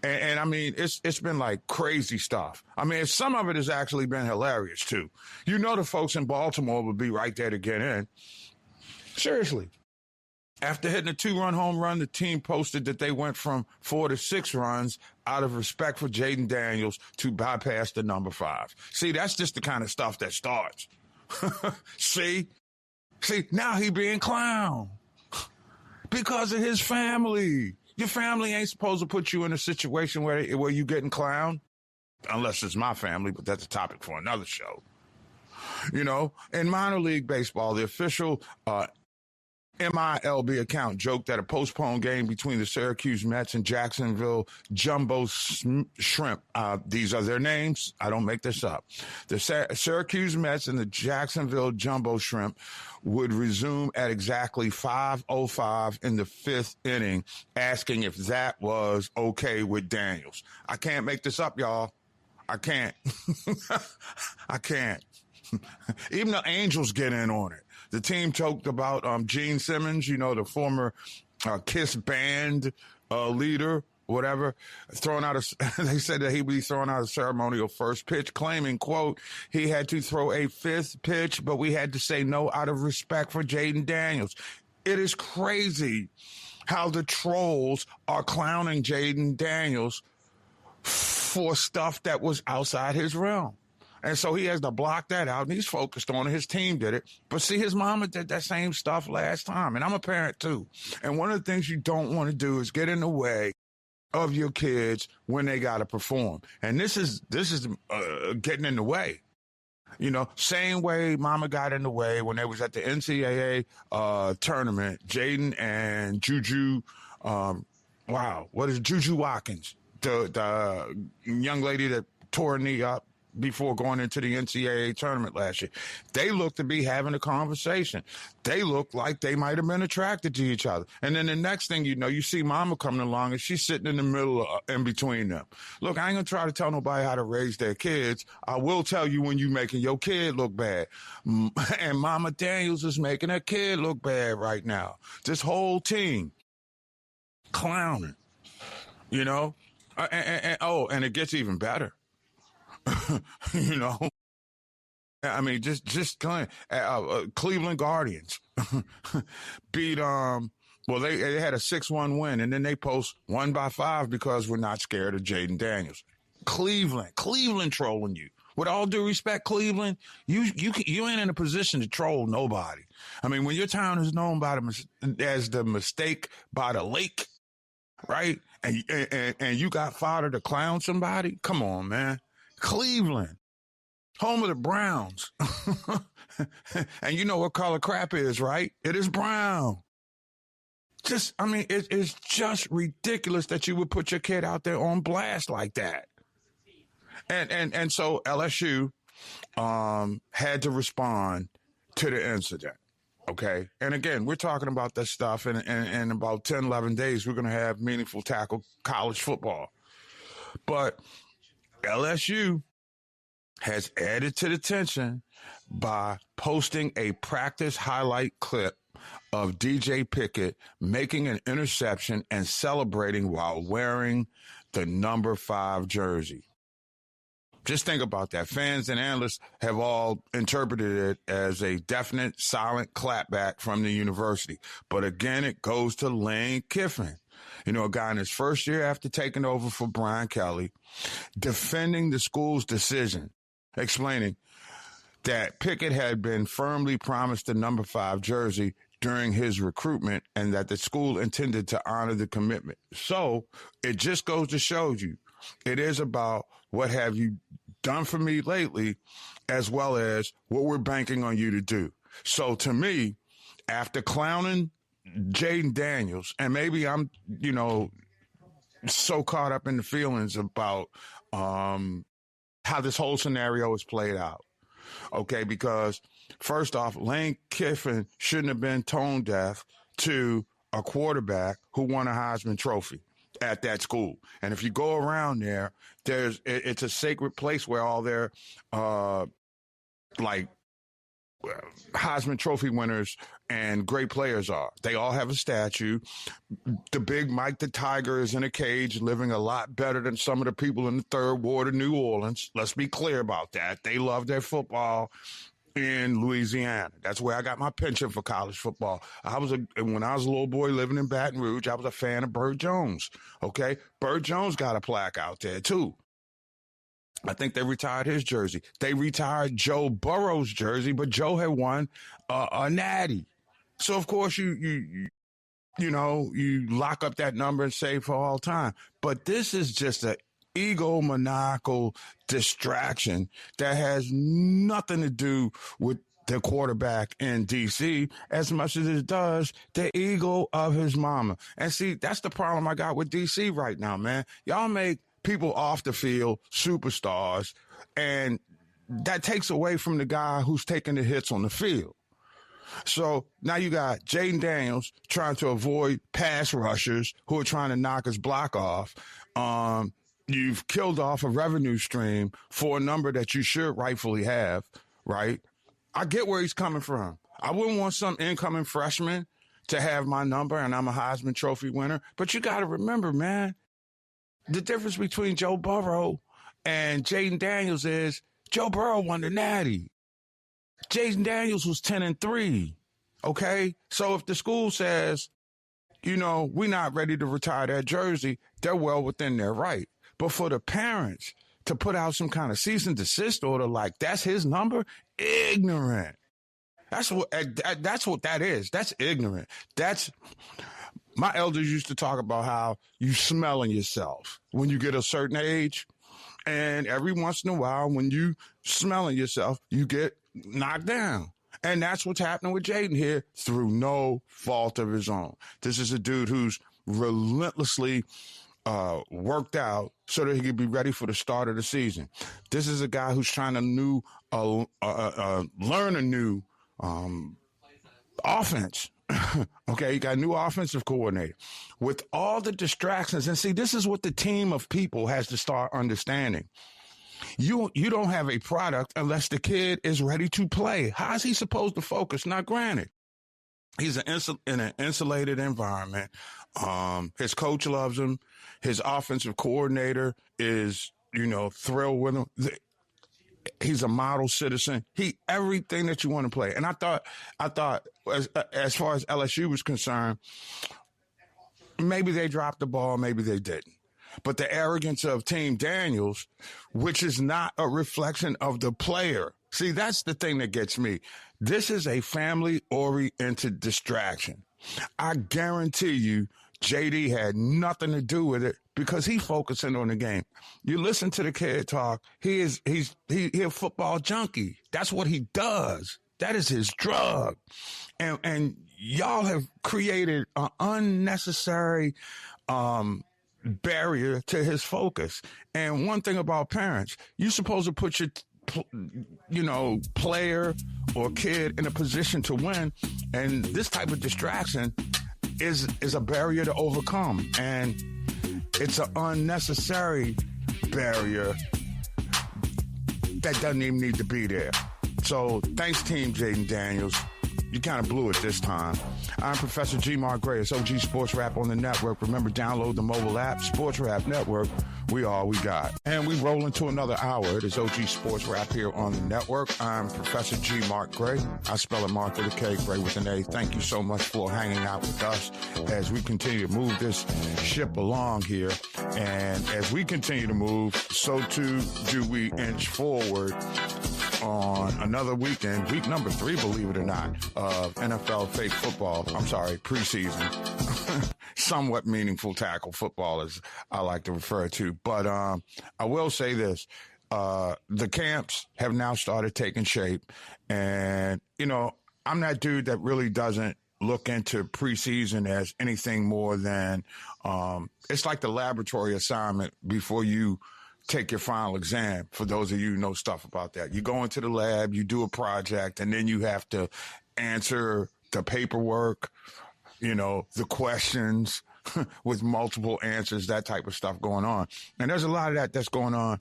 And I mean, it's been like crazy stuff. I mean, some of it has actually been hilarious, too. The folks in Baltimore would be right there to get in. Seriously. After hitting a 2-run home run, the team posted that they went from 4 to 6 runs out of respect for Jaden Daniels to bypass the number 5. See, that's just the kind of stuff that starts. See, now he being clown because of his family. Your family ain't supposed to put you in a situation where you getting clowned, unless it's my family, but that's a topic for another show. In minor league baseball, the official MILB account joked that a postponed game between the Syracuse Mets and Jacksonville Jumbo Shrimp, these are their names, I don't make this up, the Syracuse Mets and the Jacksonville Jumbo Shrimp would resume at exactly 5:05 in the fifth inning, asking if that was okay with Daniels. I can't make this up, y'all. I can't. I can't. Even the Angels get in on it. The team talked about Gene Simmons, the former Kiss band leader, whatever, they said that he'd be throwing out a ceremonial first pitch, claiming, quote, he had to throw a fifth pitch, but we had to say no out of respect for Jaden Daniels. It is crazy how the trolls are clowning Jaden Daniels for stuff that was outside his realm. And so he has to block that out, and he's focused on it. His team did it. But see, his mama did that same stuff last time, and I'm a parent too. And one of the things you don't want to do is get in the way of your kids when they got to perform. And this is getting in the way. Same way mama got in the way when they was at the NCAA tournament, Jaden and Juju, what is Juju Watkins, the young lady that tore her knee up before going into the NCAA tournament last year. They looked to be having a conversation. They looked like they might have been attracted to each other. And then the next thing you know, you see mama coming along and she's sitting in the middle in between them. Look, I ain't going to try to tell nobody how to raise their kids. I will tell you when you making your kid look bad. And Mama Daniels is making her kid look bad right now. This whole team clowning, and it gets even better. I mean, just Cleveland Guardians beat, they had a 6-1 win, and then they post 1 by 5 because we're not scared of Jaden Daniels. Cleveland trolling you. With all due respect, Cleveland, you ain't in a position to troll nobody. I mean, when your town is known as the mistake by the lake, right? And you got fodder to clown somebody? Come on, man. Cleveland, home of the Browns. And you know what color crap is, right? It is brown. It's just ridiculous that you would put your kid out there on blast like that. And so LSU had to respond to the incident. Okay. And again, we're talking about this stuff, and in about 10, 11 days, we're going to have meaningful tackle college football. But LSU has added to the tension by posting a practice highlight clip of DJ Pickett making an interception and celebrating while wearing the number 5 jersey. Just think about that. Fans and analysts have all interpreted it as a definite silent clapback from the university. But again, it goes to Lane Kiffin. A guy in his first year after taking over for Brian Kelly, defending the school's decision, explaining that Pickett had been firmly promised the number 5 jersey during his recruitment and that the school intended to honor the commitment. So it just goes to show you, it is about what have you done for me lately, as well as what we're banking on you to do. So to me, after clowning Jaden Daniels, and maybe I'm, so caught up in the feelings about how this whole scenario is played out. Okay, because first off, Lane Kiffin shouldn't have been tone deaf to a quarterback who won a Heisman Trophy at that school. And if you go around there, it's a sacred place where all their Heisman Trophy winners and great players are. They all have a statue. The big Mike the Tiger is in a cage living a lot better than some of the people in the third ward of New Orleans. Let's be clear about that. They love their football in Louisiana. That's where I got my penchant for college football. When I was a little boy living in Baton Rouge, I was a fan of Burt Jones. Okay? Burt Jones got a plaque out there too. I think they retired his jersey. They retired Joe Burrow's jersey, but Joe had won a natty. So of course you lock up that number and say for all time. But this is just an egomaniacal distraction that has nothing to do with the quarterback in D.C. as much as it does the ego of his mama. And see, that's the problem I got with D.C. right now, man. Y'all make people off the field superstars, and that takes away from the guy who's taking the hits on the field. So now you got Jaden Daniels trying to avoid pass rushers who are trying to knock his block off. You've killed off a revenue stream for a number that you should rightfully have, right? I get where he's coming from. I wouldn't want some incoming freshman to have my number and I'm a Heisman Trophy winner. But you got to remember, man, the difference between Joe Burrow and Jaden Daniels is Joe Burrow won the Natty. Jaden Daniels was 10-3, okay? So if the school says, we're not ready to retire that jersey, they're well within their right. But for the parents to put out some kind of cease and desist order like that's his number, ignorant. That's what that is. That's ignorant. My elders used to talk about how you smelling yourself when you get a certain age. And every once in a while, when you smelling yourself, you get knocked down. And that's what's happening with Jaden here through no fault of his own. This is a dude who's relentlessly worked out so that he could be ready for the start of the season. This is a guy who's trying to learn a new offense. Okay, you got a new offensive coordinator with all the distractions. And see, this is what the team of people has to start understanding. You don't have a product unless the kid is ready to play. How is he supposed to focus? Now, granted, he's in an insulated environment. His coach loves him. His offensive coordinator is, thrilled with him. He's a model citizen. Everything that you want to play. And I thought as far as LSU was concerned, maybe they dropped the ball, maybe they didn't. But the arrogance of Team Daniels, which is not a reflection of the player. See, that's the thing that gets me. This is a family-oriented distraction. I guarantee you JD had nothing to do with it because he's focusing on the game. You listen to the kid talk. He's a football junkie. That's what he does. That is his drug. And y'all have created an unnecessary barrier to his focus. And one thing about parents, you're supposed to put your player or kid in a position to win. And this type of distraction is a barrier to overcome. And it's an unnecessary barrier that doesn't even need to be there. So thanks, Team Jaden Daniels. You kind of blew it this time. I'm Professor G. Mark Gray. It's OG Sports Rap on the network. Remember, download the mobile app, Sports Rap Network. We all we got. And we roll into another hour. It is OG Sports Rap here on the network. I'm Professor G. Mark Gray. I spell it Mark with a K, Gray with an A. Thank you so much for hanging out with us as we continue to move this ship along here. And as we continue to move, so too do we inch forward on another weekend, week number 3, believe it or not, of NFL fake football. I'm sorry, preseason. Somewhat meaningful tackle football, as I like to refer to. But I will say this. The camps have now started taking shape. And, I'm that dude that really doesn't look into preseason as anything more than it's like the laboratory assignment before you take your final exam. For those of you who know stuff about that, you go into the lab, you do a project, and then you have to answer the paperwork, the questions with multiple answers, that type of stuff going on. And there's a lot of that's going on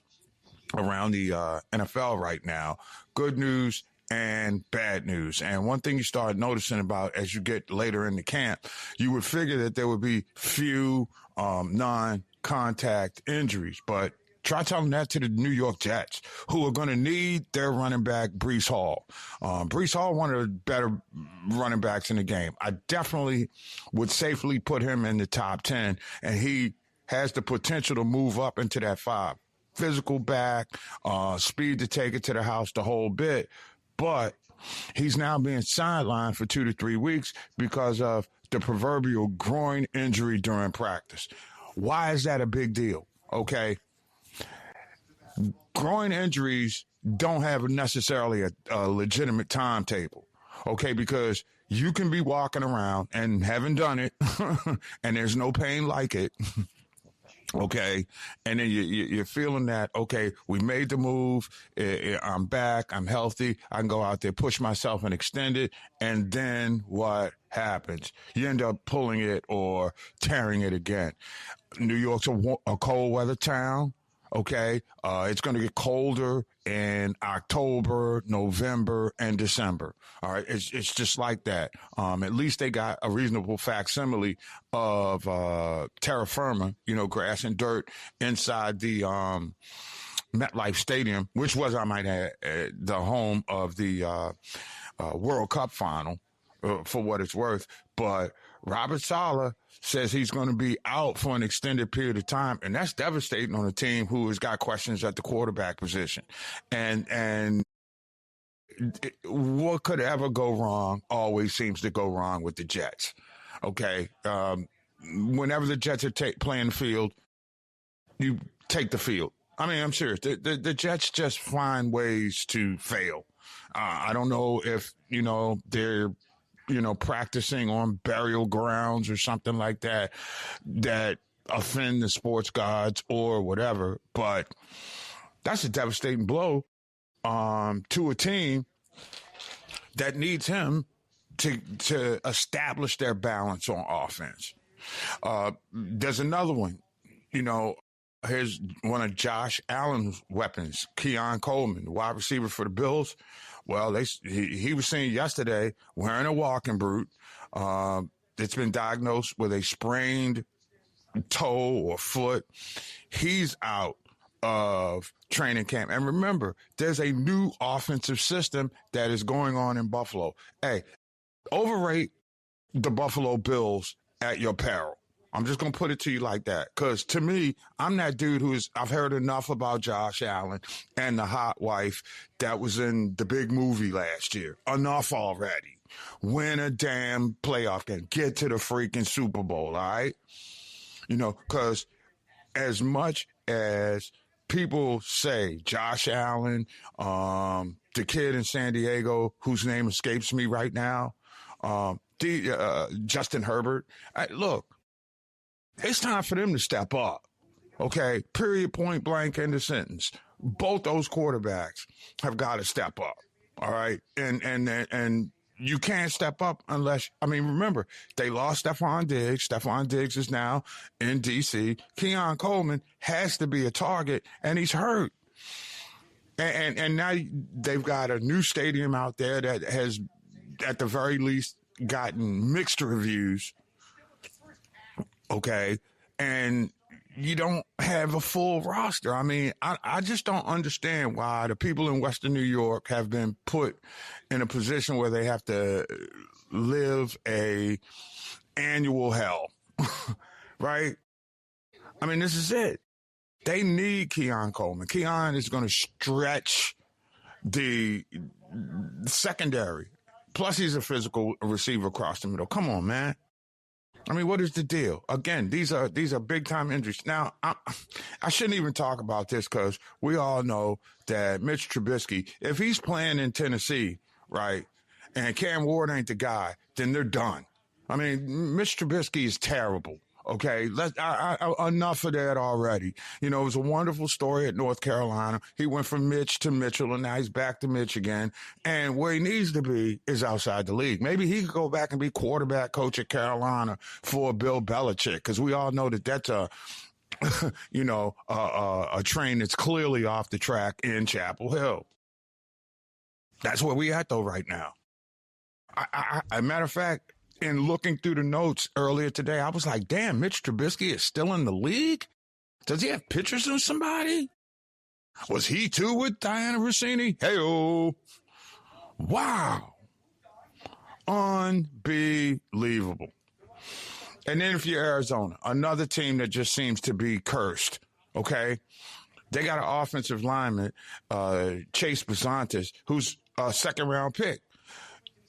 around the NFL right now. Good news and bad news. And one thing you start noticing about as you get later in the camp, you would figure that there would be few non-contact injuries, but try telling that to the New York Jets, who are going to need their running back, Breece Hall. Breece Hall, one of the better running backs in the game. I definitely would safely put him in the top 10, and he has the potential to move up into that 5. Physical back, speed to take it to the house, the whole bit. But he's now being sidelined for 2 to 3 weeks because of the proverbial groin injury during practice. Why is that a big deal? Okay. Groin injuries don't have necessarily a legitimate timetable, okay? Because you can be walking around and haven't done it, and there's no pain like it, okay? And then you're feeling that, okay, we made the move, I'm back, I'm healthy, I can go out there, push myself and extend it, and then what happens? You end up pulling it or tearing it again. New York's a cold weather town. Okay, it's going to get colder in October, November, and December. All right, it's just like that. At least they got a reasonable facsimile of terra firma, grass and dirt inside the MetLife Stadium, which was, I might add, the home of the World Cup final, for what it's worth. But Robert Saleh says he's going to be out for an extended period of time, and that's devastating on a team who has got questions at the quarterback position. And what could ever go wrong always seems to go wrong with the Jets. Okay, whenever the Jets are playing the field, you take the field. I mean, I'm serious. The Jets just find ways to fail. I don't know if they're practicing on burial grounds or something like that offend the sports gods or whatever. But that's a devastating blow to a team that needs him to establish their balance on offense. There's another one, here's one of Josh Allen's weapons, Keon Coleman, the wide receiver for the Bills. Well, he was seen yesterday wearing a walking boot. It's been diagnosed with a sprained toe or foot. He's out of training camp. And remember, there's a new offensive system that is going on in Buffalo. Hey, overrate the Buffalo Bills at your peril. I'm just going to put it to you like that. Because to me, I'm that dude I've heard enough about Josh Allen and the hot wife that was in the big movie last year. Enough already. Win a damn playoff game. Get to the freaking Super Bowl, all right? Because as much as people say Josh Allen, the kid in San Diego whose name escapes me right now, Justin Herbert, look, it's time for them to step up, okay? Period, point blank, end of sentence. Both those quarterbacks have got to step up, all right? And you can't step up unless, remember, they lost Stephon Diggs. Stephon Diggs is now in D.C. Keon Coleman has to be a target, and he's hurt. And now they've got a new stadium out there that has, at the very least, gotten mixed reviews. Okay, and you don't have a full roster. I just don't understand why the people in Western New York have been put in a position where they have to live a annual hell, right? This is it. They need Keon Coleman. Keon is going to stretch the secondary. Plus, he's a physical receiver across the middle. Come on, man. What is the deal? Again, these are big-time injuries. Now, I shouldn't even talk about this because we all know that Mitch Trubisky, if he's playing in Tennessee, right, and Cam Ward ain't the guy, then they're done. Mitch Trubisky is terrible. Okay, enough of that already. It was a wonderful story at North Carolina. He went from Mitch to Mitchell, and now he's back to Mitch again. And where he needs to be is outside the league. Maybe he could go back and be quarterback coach at Carolina for Bill Belichick, because we all know that that's a train that's clearly off the track in Chapel Hill. That's where we at, though, right now. A matter of fact, in looking through the notes earlier today, I was like, damn, Mitch Trubisky is still in the league? Does he have pictures of somebody? Was he too with Diana Rossini? Hey-oh. Wow. Unbelievable. And then if you're Arizona, another team that just seems to be cursed, okay? They got an offensive lineman, Chase Besantis, who's a second-round pick.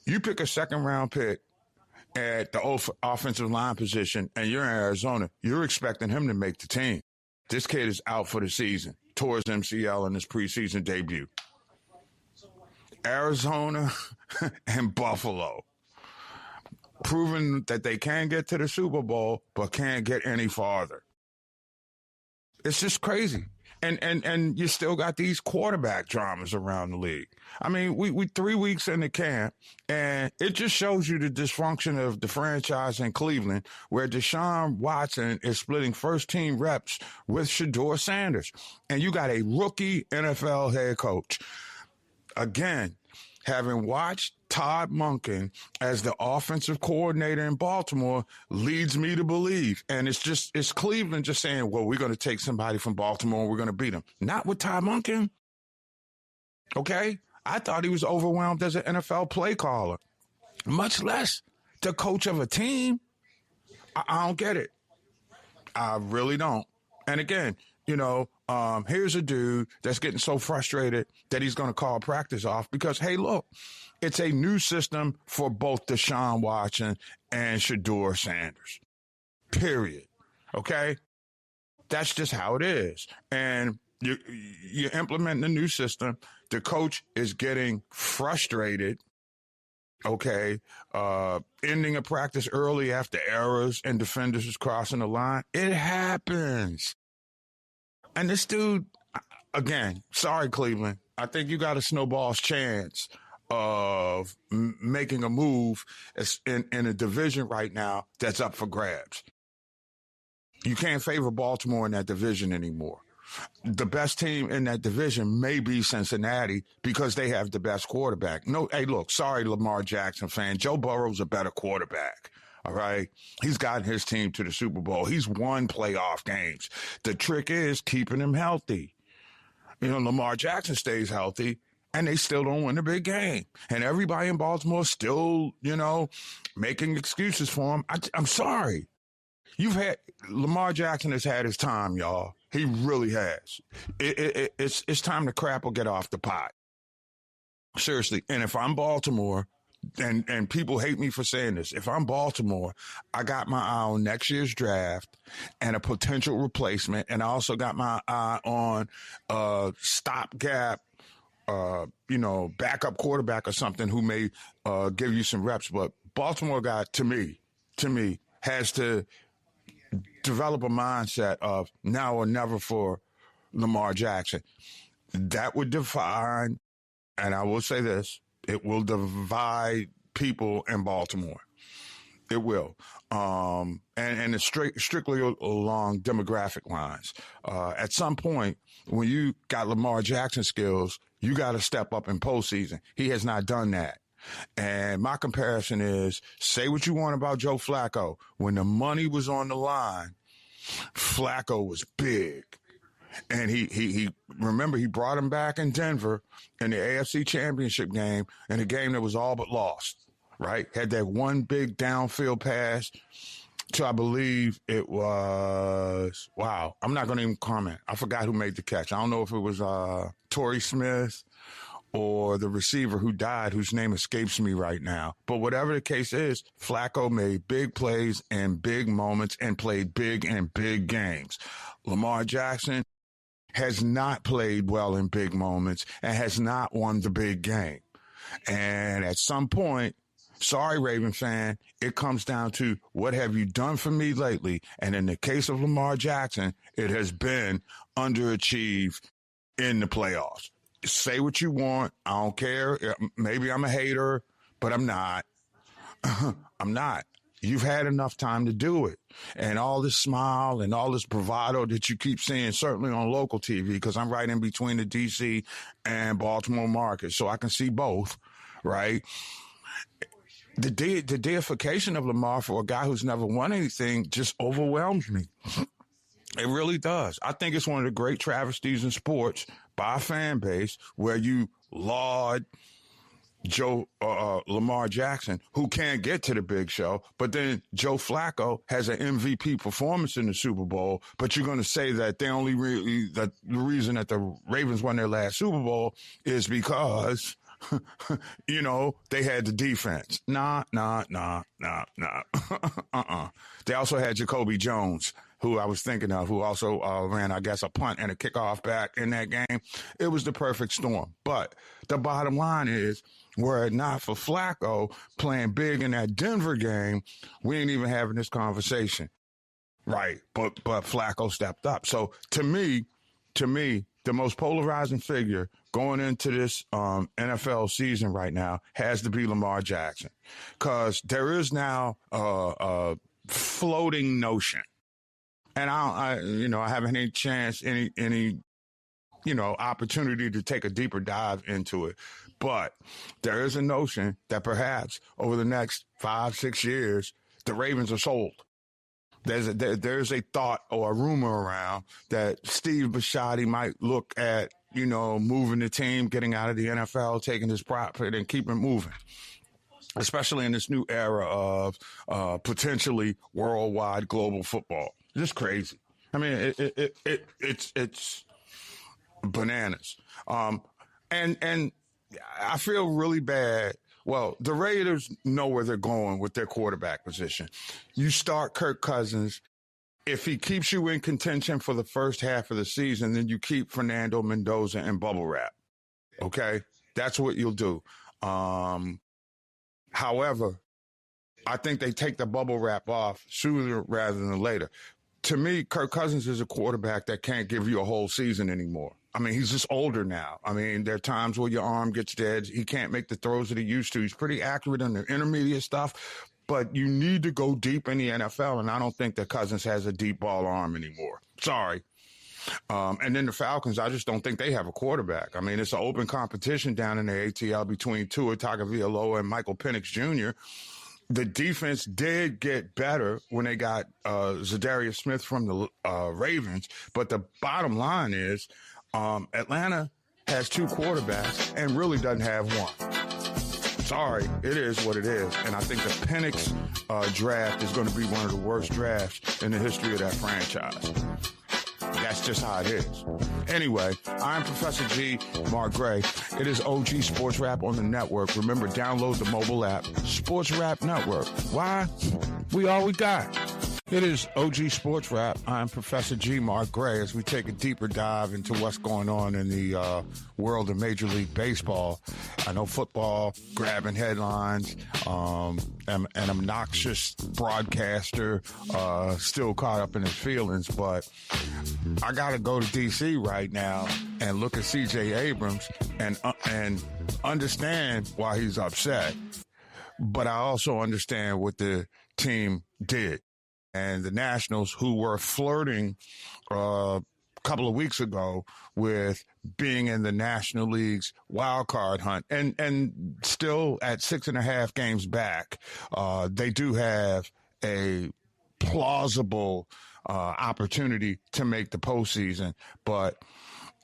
You pick a second-round pick at the offensive line position, and you're in Arizona, you're expecting him to make the team. This kid is out for the season. tore his MCL in his preseason debut. Arizona and Buffalo, proving that they can get to the Super Bowl, but can't get any farther. It's just crazy. And you still got these quarterback dramas around the league. I mean, we 3 weeks into camp, and it just shows you the dysfunction of the franchise in Cleveland, where Deshaun Watson is splitting first-team reps with Shedeur Sanders. And you got a rookie NFL head coach. Again, having watched Todd Monken as the offensive coordinator in Baltimore leads me to believe, and it's Cleveland just saying, well, we're going to take somebody from Baltimore and we're going to beat them. Not with Todd Monken. Okay? I thought he was overwhelmed as an NFL play caller, much less the coach of a team. I don't get it. I really don't. And again, here's a dude that's getting so frustrated that he's going to call practice off because, hey, look, it's a new system for both Deshaun Watson and Shedeur Sanders, period. Okay? That's just how it is. And you're implementing a new system. The coach is getting frustrated, okay, ending a practice early after errors and defenders is crossing the line. It happens. And this dude, again, sorry, Cleveland, I think you got a snowball's chance of making a move in a division right now that's up for grabs. You can't favor Baltimore in that division anymore. The best team in that division may be Cincinnati because they have the best quarterback. No, hey, look, sorry, Lamar Jackson fan. Joe Burrow's a better quarterback. All right. He's gotten his team to the Super Bowl. He's won playoff games. The trick is keeping him healthy. Lamar Jackson stays healthy and they still don't win the big game. And everybody in Baltimore still, making excuses for him. I'm sorry. Lamar Jackson has had his time, y'all. He really has. It's time to crap or get off the pot. Seriously. And if I'm Baltimore, and people hate me for saying this, if I'm Baltimore, I got my eye on next year's draft and a potential replacement. And I also got my eye on stopgap, backup quarterback or something who may give you some reps. But Baltimore guy, to me, has to develop a mindset of now or never for Lamar Jackson. That would define, and I will say this, it will divide people in Baltimore. It will. And it's strictly along demographic lines. At some point, when you got Lamar Jackson skills, you got to step up in postseason. He has not done that. And my comparison is, say what you want about Joe Flacco. When the money was on the line, Flacco was big. And he remember, he brought him back in Denver in the AFC Championship game, in a game that was all but lost, right? Had that one big downfield pass to, I believe it was, I'm not going to even comment. I forgot who made the catch. I don't know if it was Torrey Smith or the receiver who died, whose name escapes me right now. But whatever the case is, Flacco made big plays and big moments and played big in big games. Lamar Jackson has not played well in big moments and has not won the big game. And at some point, sorry, Raven fan, it comes down to, what have you done for me lately? And in the case of Lamar Jackson, it has been underachieved in the playoffs. Say what you want. I don't care. Maybe I'm a hater, but I'm not. I'm not. You've had enough time to do it. And all this smile and all this bravado that you keep seeing, certainly on local TV, because I'm right in between the D.C. and Baltimore markets, so I can see both, right? The deification of Lamar for a guy who's never won anything just overwhelms me. It really does. I think it's one of the great travesties in sports by a fan base where you laud Lamar Jackson, who can't get to the big show, but then Joe Flacco has an MVP performance in the Super Bowl, but you're going to say that that the reason that the Ravens won their last Super Bowl is because, they had the defense. Nah. They also had Jacoby Jones. who I was thinking of, who also ran, I guess, a punt and a kickoff back in that game. It was the perfect storm. But the bottom line is, were it not for Flacco playing big in that Denver game, we ain't even having this conversation. Right. But Flacco stepped up. So to me, the most polarizing figure going into this NFL season right now has to be Lamar Jackson, because there is now a floating notion, and I haven't any chance, any opportunity to take a deeper dive into it, but there is a notion that perhaps over the next 5-6 years, the Ravens are sold. There's a thought or a rumor around that Steve Bisciotti might look at, moving the team, getting out of the NFL, taking his profit and keeping it moving, especially in this new era of potentially worldwide global football. Just crazy. I mean, it's bananas. And I feel really bad. Well, the Raiders know where they're going with their quarterback position. You start Kirk Cousins. If he keeps you in contention for the first half of the season, then you keep Fernando Mendoza and bubble wrap. Okay? That's what you'll do. However, I think they take the bubble wrap off sooner rather than later. To me, Kirk Cousins is a quarterback that can't give you a whole season anymore. I mean, he's just older now. I mean, there are times where your arm gets dead. He can't make the throws that he used to. He's pretty accurate on the intermediate stuff, but you need to go deep in the NFL, and I don't think that Cousins has a deep ball arm anymore. Sorry. And then the Falcons, I just don't think they have a quarterback. I mean, it's an open competition down in the ATL between Tua Tagovailoa and Michael Penix Jr. The defense did get better when they got Zadarius Smith from the Ravens, but the bottom line is Atlanta has two quarterbacks and really doesn't have one. Sorry, it is what it is. And I think the Penix draft is going to be one of the worst drafts in the history of that franchise. That's just how it is. Anyway, I'm Professor G, Mark Gray. It is OG Sports Rap on the network. Remember, download the mobile app, Sports Rap Network. Why? We all we got. It is OG Sports Rap. I'm Professor G, Mark Gray, as we take a deeper dive into what's going on in the world of Major League Baseball. I know football grabbing headlines, an obnoxious broadcaster still caught up in his feelings, but I got to go to D.C. right now and look at C.J. Abrams and understand why he's upset. But I also understand what the team did. And the Nationals, who were flirting a couple of weeks ago with being in the National League's wild card hunt, and still at 6.5 games back, they do have a plausible opportunity to make the postseason. But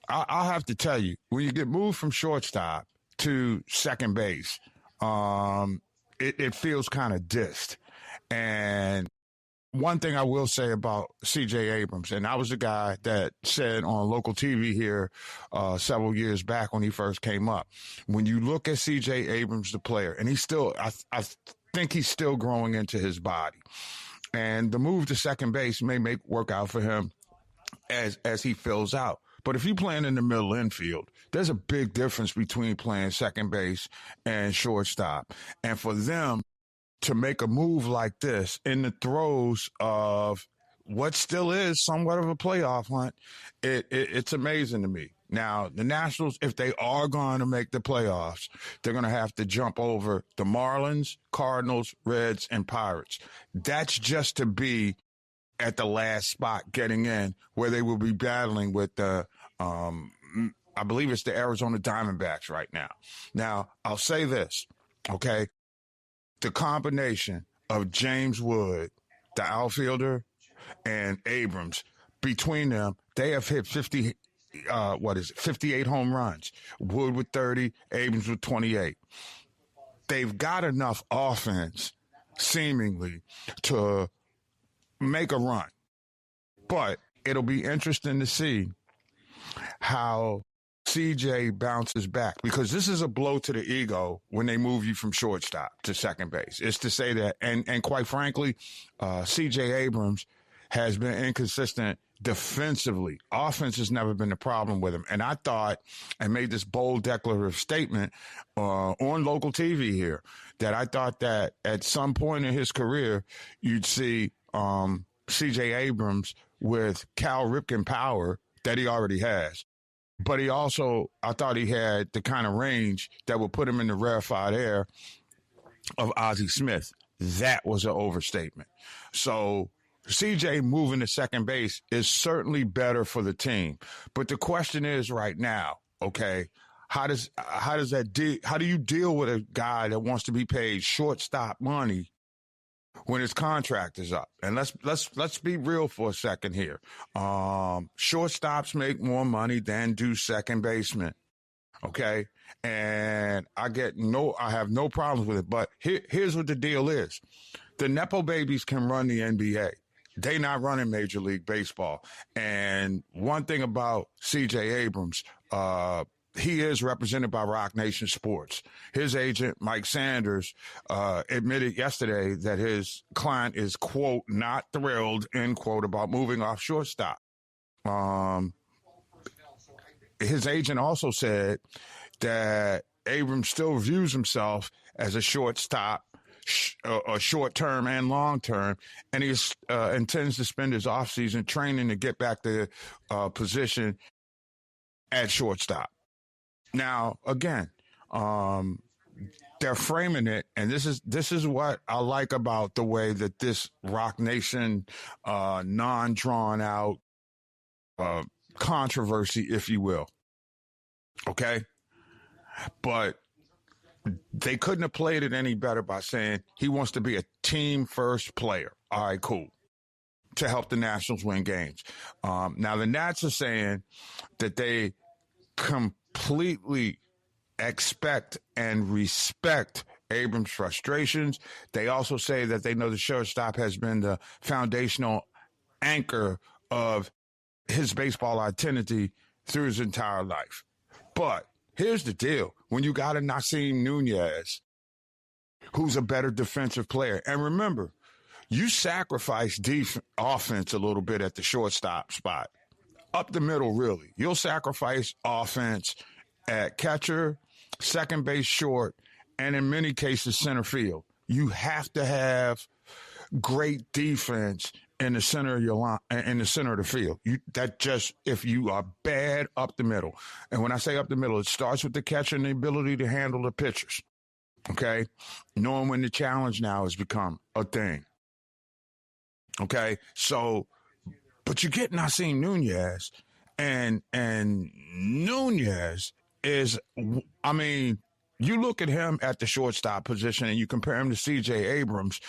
I'll have to tell you, when you get moved from shortstop to second base, it feels kind of dissed. And one thing I will say about C.J. Abrams, and I was the guy that said on local TV here several years back when he first came up, when you look at C.J. Abrams, the player, and he's still, I think he's still growing into his body. And the move to second base may work out for him as he fills out. But if you're playing in the middle infield, there's a big difference between playing second base and shortstop. And for them to make a move like this in the throes of what still is somewhat of a playoff hunt, it's amazing to me. Now, the Nationals, if they are going to make the playoffs, they're going to have to jump over the Marlins, Cardinals, Reds, and Pirates. That's just to be at the last spot getting in, where they will be battling with the, I believe it's the Arizona Diamondbacks right now. Now, I'll say this, okay? The combination of James Wood, the outfielder, and Abrams, between them, they have hit 58 home runs. Wood with 30, Abrams with 28. They've got enough offense, seemingly, to make a run. But it'll be interesting to see how CJ bounces back, because this is a blow to the ego when they move you from shortstop to second base. It's to say that, and quite frankly, CJ Abrams has been inconsistent defensively. Offense has never been the problem with him. And I thought, and made this bold declarative statement on local TV here, that I thought that at some point in his career, you'd see C.J. Abrams with Cal Ripken power that he already has. But he also, I thought he had the kind of range that would put him in the rarefied air of Ozzie Smith. That was an overstatement. So CJ moving to second base is certainly better for the team. But the question is right now, okay, how do you deal with a guy that wants to be paid shortstop money when his contract is up? And let's be real for a second here. Shortstops make more money than do second basemen. Okay. And I have no problems with it. But here's what the deal is. The Nepo babies can run the NBA. They not running Major League Baseball. And one thing about C.J. Abrams, he is represented by Rock Nation Sports. His agent, Mike Sanders, admitted yesterday that his client is, quote, not thrilled, end quote, about moving off shortstop. His agent also said that Abrams still views himself as a shortstop, a short-term and long-term, and he intends to spend his offseason training to get back to position at shortstop. Now, again, they're framing it, and this is what I like about the way that this Rock Nation non-drawn-out controversy, if you will. Okay? But they couldn't have played it any better by saying he wants to be a team-first player. All right, cool. To help the Nationals win games. Now, the Nats are saying that they completely expect and respect Abrams' frustrations. They also say that they know the shortstop has been the foundational anchor of his baseball identity through his entire life. But here's the deal. When you got a Nasim Nunez, who's a better defensive player, and remember, you sacrifice offense a little bit at the shortstop spot. Up the middle, really. You'll sacrifice offense at catcher, second base, short, and in many cases, center field. You have to have great defense in the center of your line, in the center of the field. If you are bad up the middle. And when I say up the middle, it starts with the catcher and the ability to handle the pitchers. Okay? Knowing when the challenge now has become a thing. Okay? So, but you get Nasim Nunez, and Nunez is, I mean, you look at him at the shortstop position and you compare him to C.J. Abrams.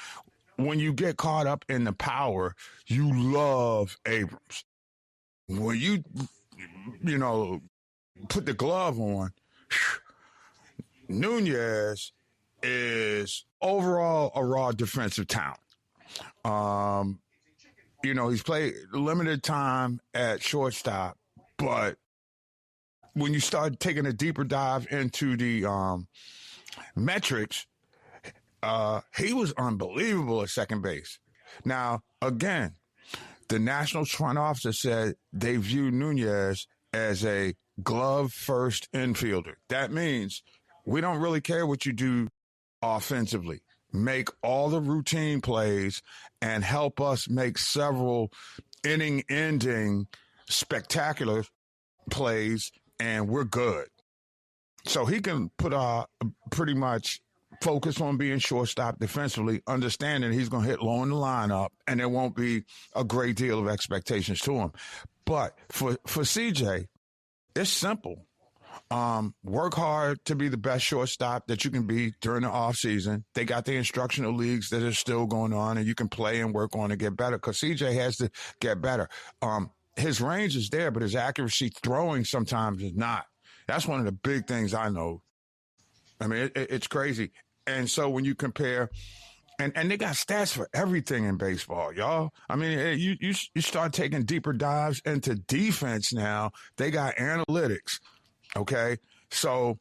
When you get caught up in the power, you love Abrams. When you put the glove on, Nunez is overall a raw defensive talent. He's played limited time at shortstop, but when you start taking a deeper dive into the metrics, he was unbelievable at second base. Now, again, the Nationals front office said they view Nunez as a glove-first infielder. That means we don't really care what you do offensively. Make all the routine plays and help us make several inning-ending spectacular plays, and we're good. So he can put pretty much focus on being shortstop defensively, understanding he's going to hit low in the lineup, and there won't be a great deal of expectations to him. But for CJ, it's simple. Work hard to be the best shortstop that you can be during the offseason. They got the instructional leagues that are still going on, and you can play and work on to get better because CJ has to get better. His range is there, but his accuracy throwing sometimes is not. That's one of the big things I know. I mean, it's crazy. And so when you compare, and they got stats for everything in baseball, y'all. I mean, you start taking deeper dives into defense now. They got analytics, okay? So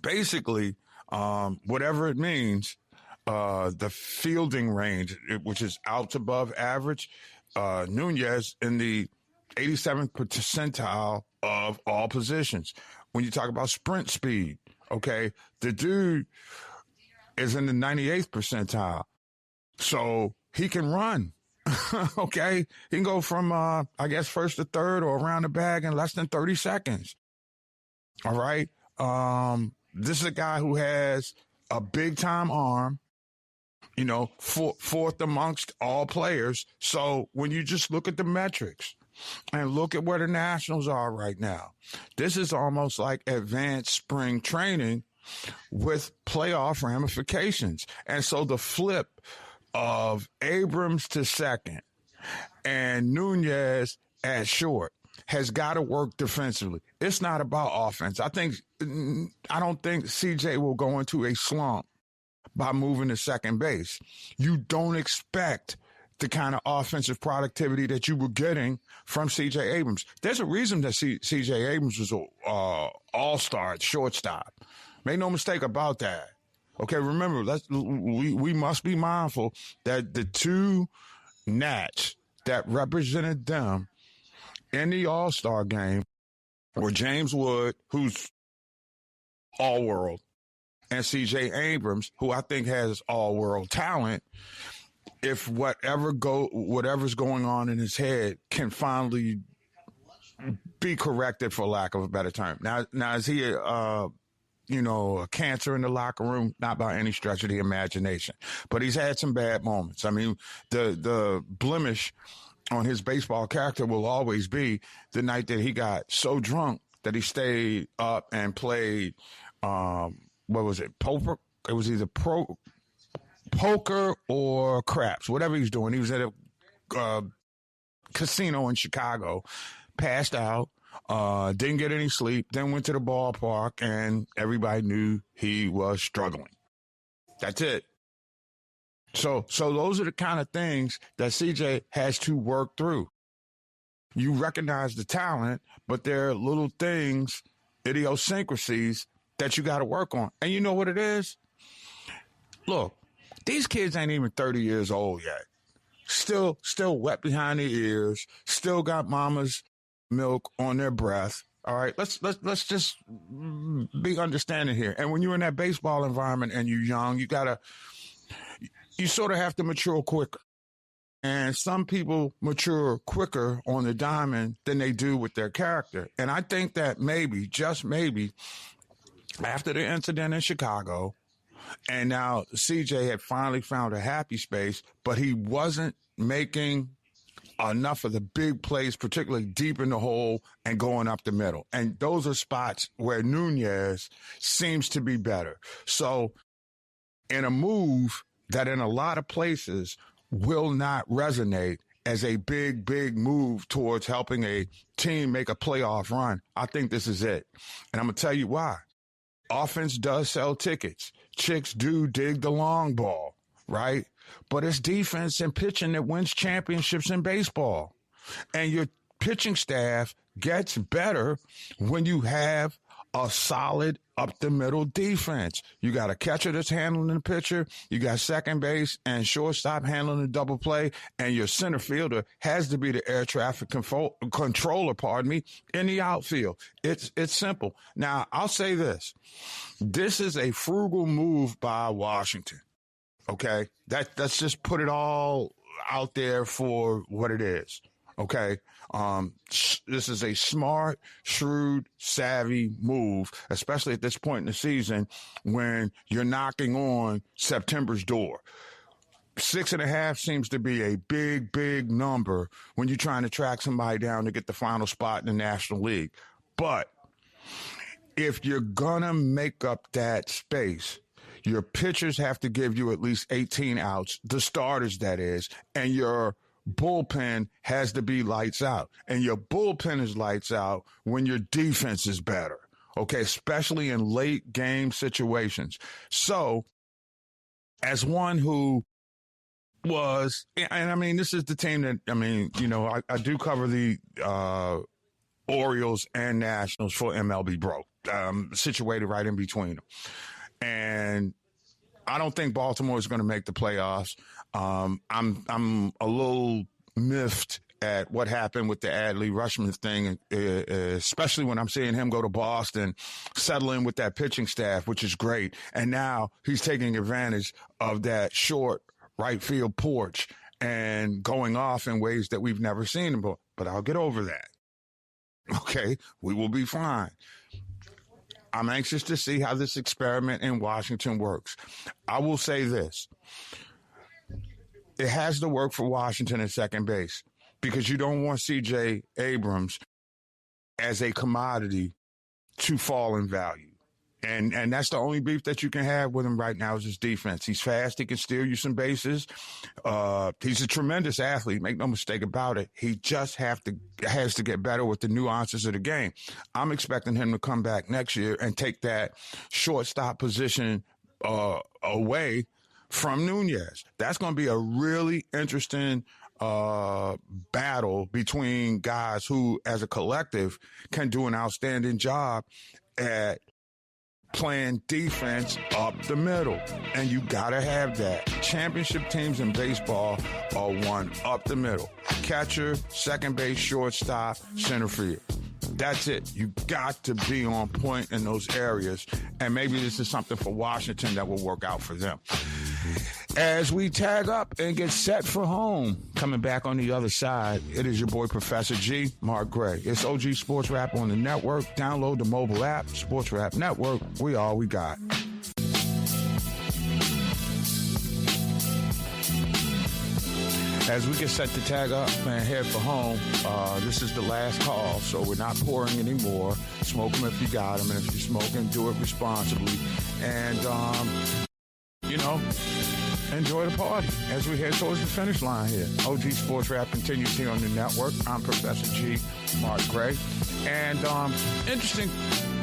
basically, whatever it means, the fielding range, which is out above average, Nunez in the 87th percentile of all positions. When you talk about sprint speed, okay, the dude is in the 98th percentile. So he can run. Okay. He can go from, I guess, first to third or around the bag in less than 30 seconds. All right. This is a guy who has a big time arm, you know, fourth amongst all players. So when you just look at the metrics and look at where the Nationals are right now, this is almost like advanced spring training with playoff ramifications. And so the flip of Abrams to second and Nunez at short has got to work defensively. It's not about offense. I don't think CJ will go into a slump by moving to second base. You don't expect the kind of offensive productivity that you were getting from C.J. Abrams. There's a reason that C.J. Abrams was an all-star at shortstop. Make no mistake about that. Okay, remember, we must be mindful that the two Nats that represented them in the All-Star game were James Wood, who's all-world, and C.J. Abrams, who I think has all-world talent. If whatever's going on in his head can finally be corrected, for lack of a better term. Now is he a cancer in the locker room? Not by any stretch of the imagination, but he's had some bad moments. I mean, the blemish on his baseball character will always be the night that he got so drunk that he stayed up and played. What was it? Poker? It was either poker or craps, whatever he was doing. He was at a casino in Chicago, passed out, didn't get any sleep, then went to the ballpark, and everybody knew he was struggling. That's it. So those are the kind of things that CJ has to work through. You recognize the talent, but there are little things, idiosyncrasies, that you got to work on. And you know what it is? Look, these kids ain't even 30 years old yet. Still wet behind their ears. Still got mama's milk on their breath. All right, let's just be understanding here. And when you're in that baseball environment and you're young, you sort of have to mature quicker. And some people mature quicker on the diamond than they do with their character. And I think that maybe, just maybe, after the incident in Chicago, and now CJ had finally found a happy space, but he wasn't making enough of the big plays, particularly deep in the hole and going up the middle. And those are spots where Nunez seems to be better. So in a move that in a lot of places will not resonate as a big, big move towards helping a team make a playoff run, I think this is it. And I'm going to tell you why. Offense does sell tickets. Chicks do dig the long ball, right? But it's defense and pitching that wins championships in baseball. And your pitching staff gets better when you have a solid up-the-middle defense. You got a catcher that's handling the pitcher. You got second base and shortstop handling the double play. And your center fielder has to be the air traffic controller, in the outfield. It's simple. Now, I'll say this. This is a frugal move by Washington. Okay? Let's just put it all out there for what it is. Okay? This is a smart, shrewd, savvy move, especially at this point in the season when you're knocking on September's door. 6.5 seems to be a big, big number when you're trying to track somebody down to get the final spot in the National League. But if you're going to make up that space, your pitchers have to give you at least 18 outs, the starters, that is, and your bullpen has to be lights out. And your bullpen is lights out when your defense is better, okay, especially in late game situations. So as one who was, and I mean, this is the team that, I mean, you know, I do cover the Orioles and Nationals for MLB Bro, situated right in between them. And I don't think Baltimore is going to make the playoffs. I'm a little miffed at what happened with the Adley Rushman thing, especially when I'm seeing him go to Boston, settle in with that pitching staff, which is great. And now he's taking advantage of that short right field porch and going off in ways that we've never seen him. But I'll get over that. Okay, we will be fine. I'm anxious to see how this experiment in Washington works. I will say this. It has to work for Washington at second base because you don't want C.J. Abrams as a commodity to fall in value. And that's the only beef that you can have with him right now is his defense. He's fast. He can steal you some bases. He's a tremendous athlete. Make no mistake about it. He just has to get better with the nuances of the game. I'm expecting him to come back next year and take that shortstop position away from Nunez. That's going to be a really interesting battle between guys who, as a collective, can do an outstanding job at playing defense up the middle. And you got to have that. Championship teams in baseball are won up the middle. Catcher, second base, shortstop, center field. That's it. You got to be on point in those areas. And maybe this is something for Washington that will work out for them. As we tag up and get set for home, coming back on the other side, it is your boy, Professor G, Mark Gray. It's OG Sports Rap on the network. Download the mobile app, Sports Rap Network. We all we got. As we get set to tag up and head for home, this is the last call, so we're not pouring anymore. Smoke them if you got them, and if you're smoking, do it responsibly. And, enjoy the party as we head towards the finish line here. OG Sports Rap continues here on the network. I'm Professor G, Mark Gray. And interesting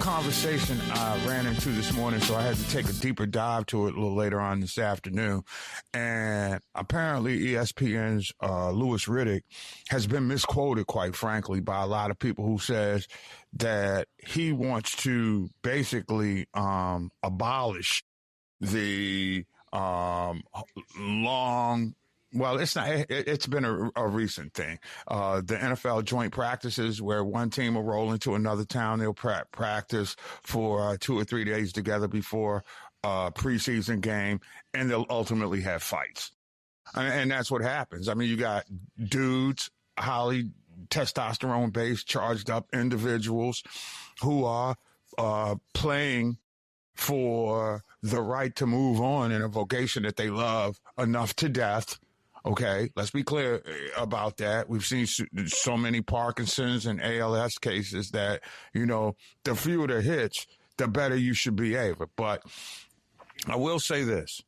conversation I ran into this morning, so I had to take a deeper dive to it a little later on this afternoon. And apparently ESPN's Louis Riddick has been misquoted, quite frankly, by a lot of people who says that he wants to basically abolish the it's been a recent thing. The NFL joint practices where one team will roll into another town. They'll practice for 2 or 3 days together before a preseason game, and they'll ultimately have fights. And that's what happens. I mean, you got dudes, highly testosterone-based, charged up individuals who are playing for the right to move on in a vocation that they love enough to death. Okay, let's be clear about that. We've seen so many Parkinson's and ALS cases that, the fewer the hits, the better you should be able. But I will say this.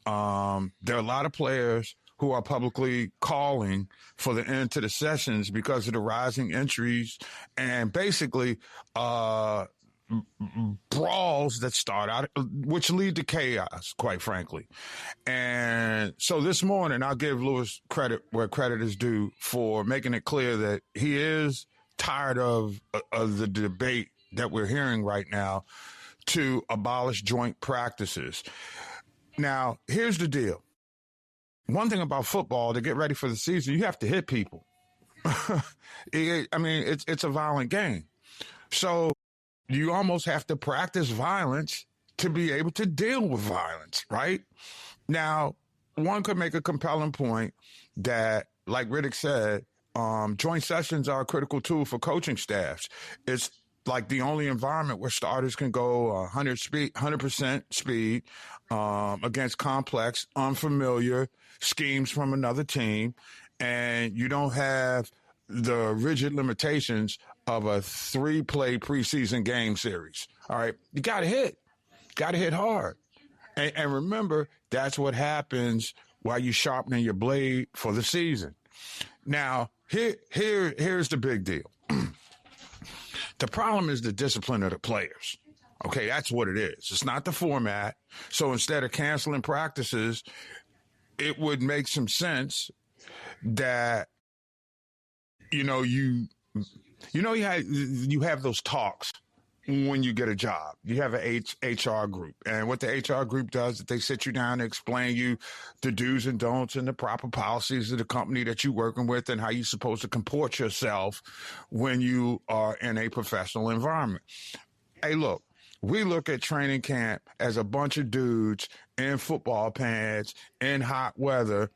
There are a lot of players who are publicly calling for the end to the sessions because of the rising injuries and basically brawls that start out, which lead to chaos, quite frankly. And so this morning, I'll give Louis credit where credit is due for making it clear that he is tired of the debate that we're hearing right now to abolish joint practices. Now, here's the deal. One thing about football, to get ready for the season, you have to hit people. It's a violent game. So you almost have to practice violence to be able to deal with violence, right? Now, one could make a compelling point that, like Riddick said, joint sessions are a critical tool for coaching staffs. It's like the only environment where starters can go 100% speed against complex, unfamiliar schemes from another team, and you don't have the rigid limitations of a 3-play preseason game series. All right, you got to hit hard. And remember, that's what happens while you're sharpening your blade for the season. Now, here's the big deal. The problem is the discipline of the players. Okay, that's what it is. It's not the format. So instead of canceling practices, it would make some sense that, you have those talks when you get a job. You have a HR group. And what the HR group does is they sit you down and explain you the do's and don'ts and the proper policies of the company that you're working with and how you're supposed to comport yourself when you are in a professional environment. Hey, look, we look at training camp as a bunch of dudes in football pants, in hot weather,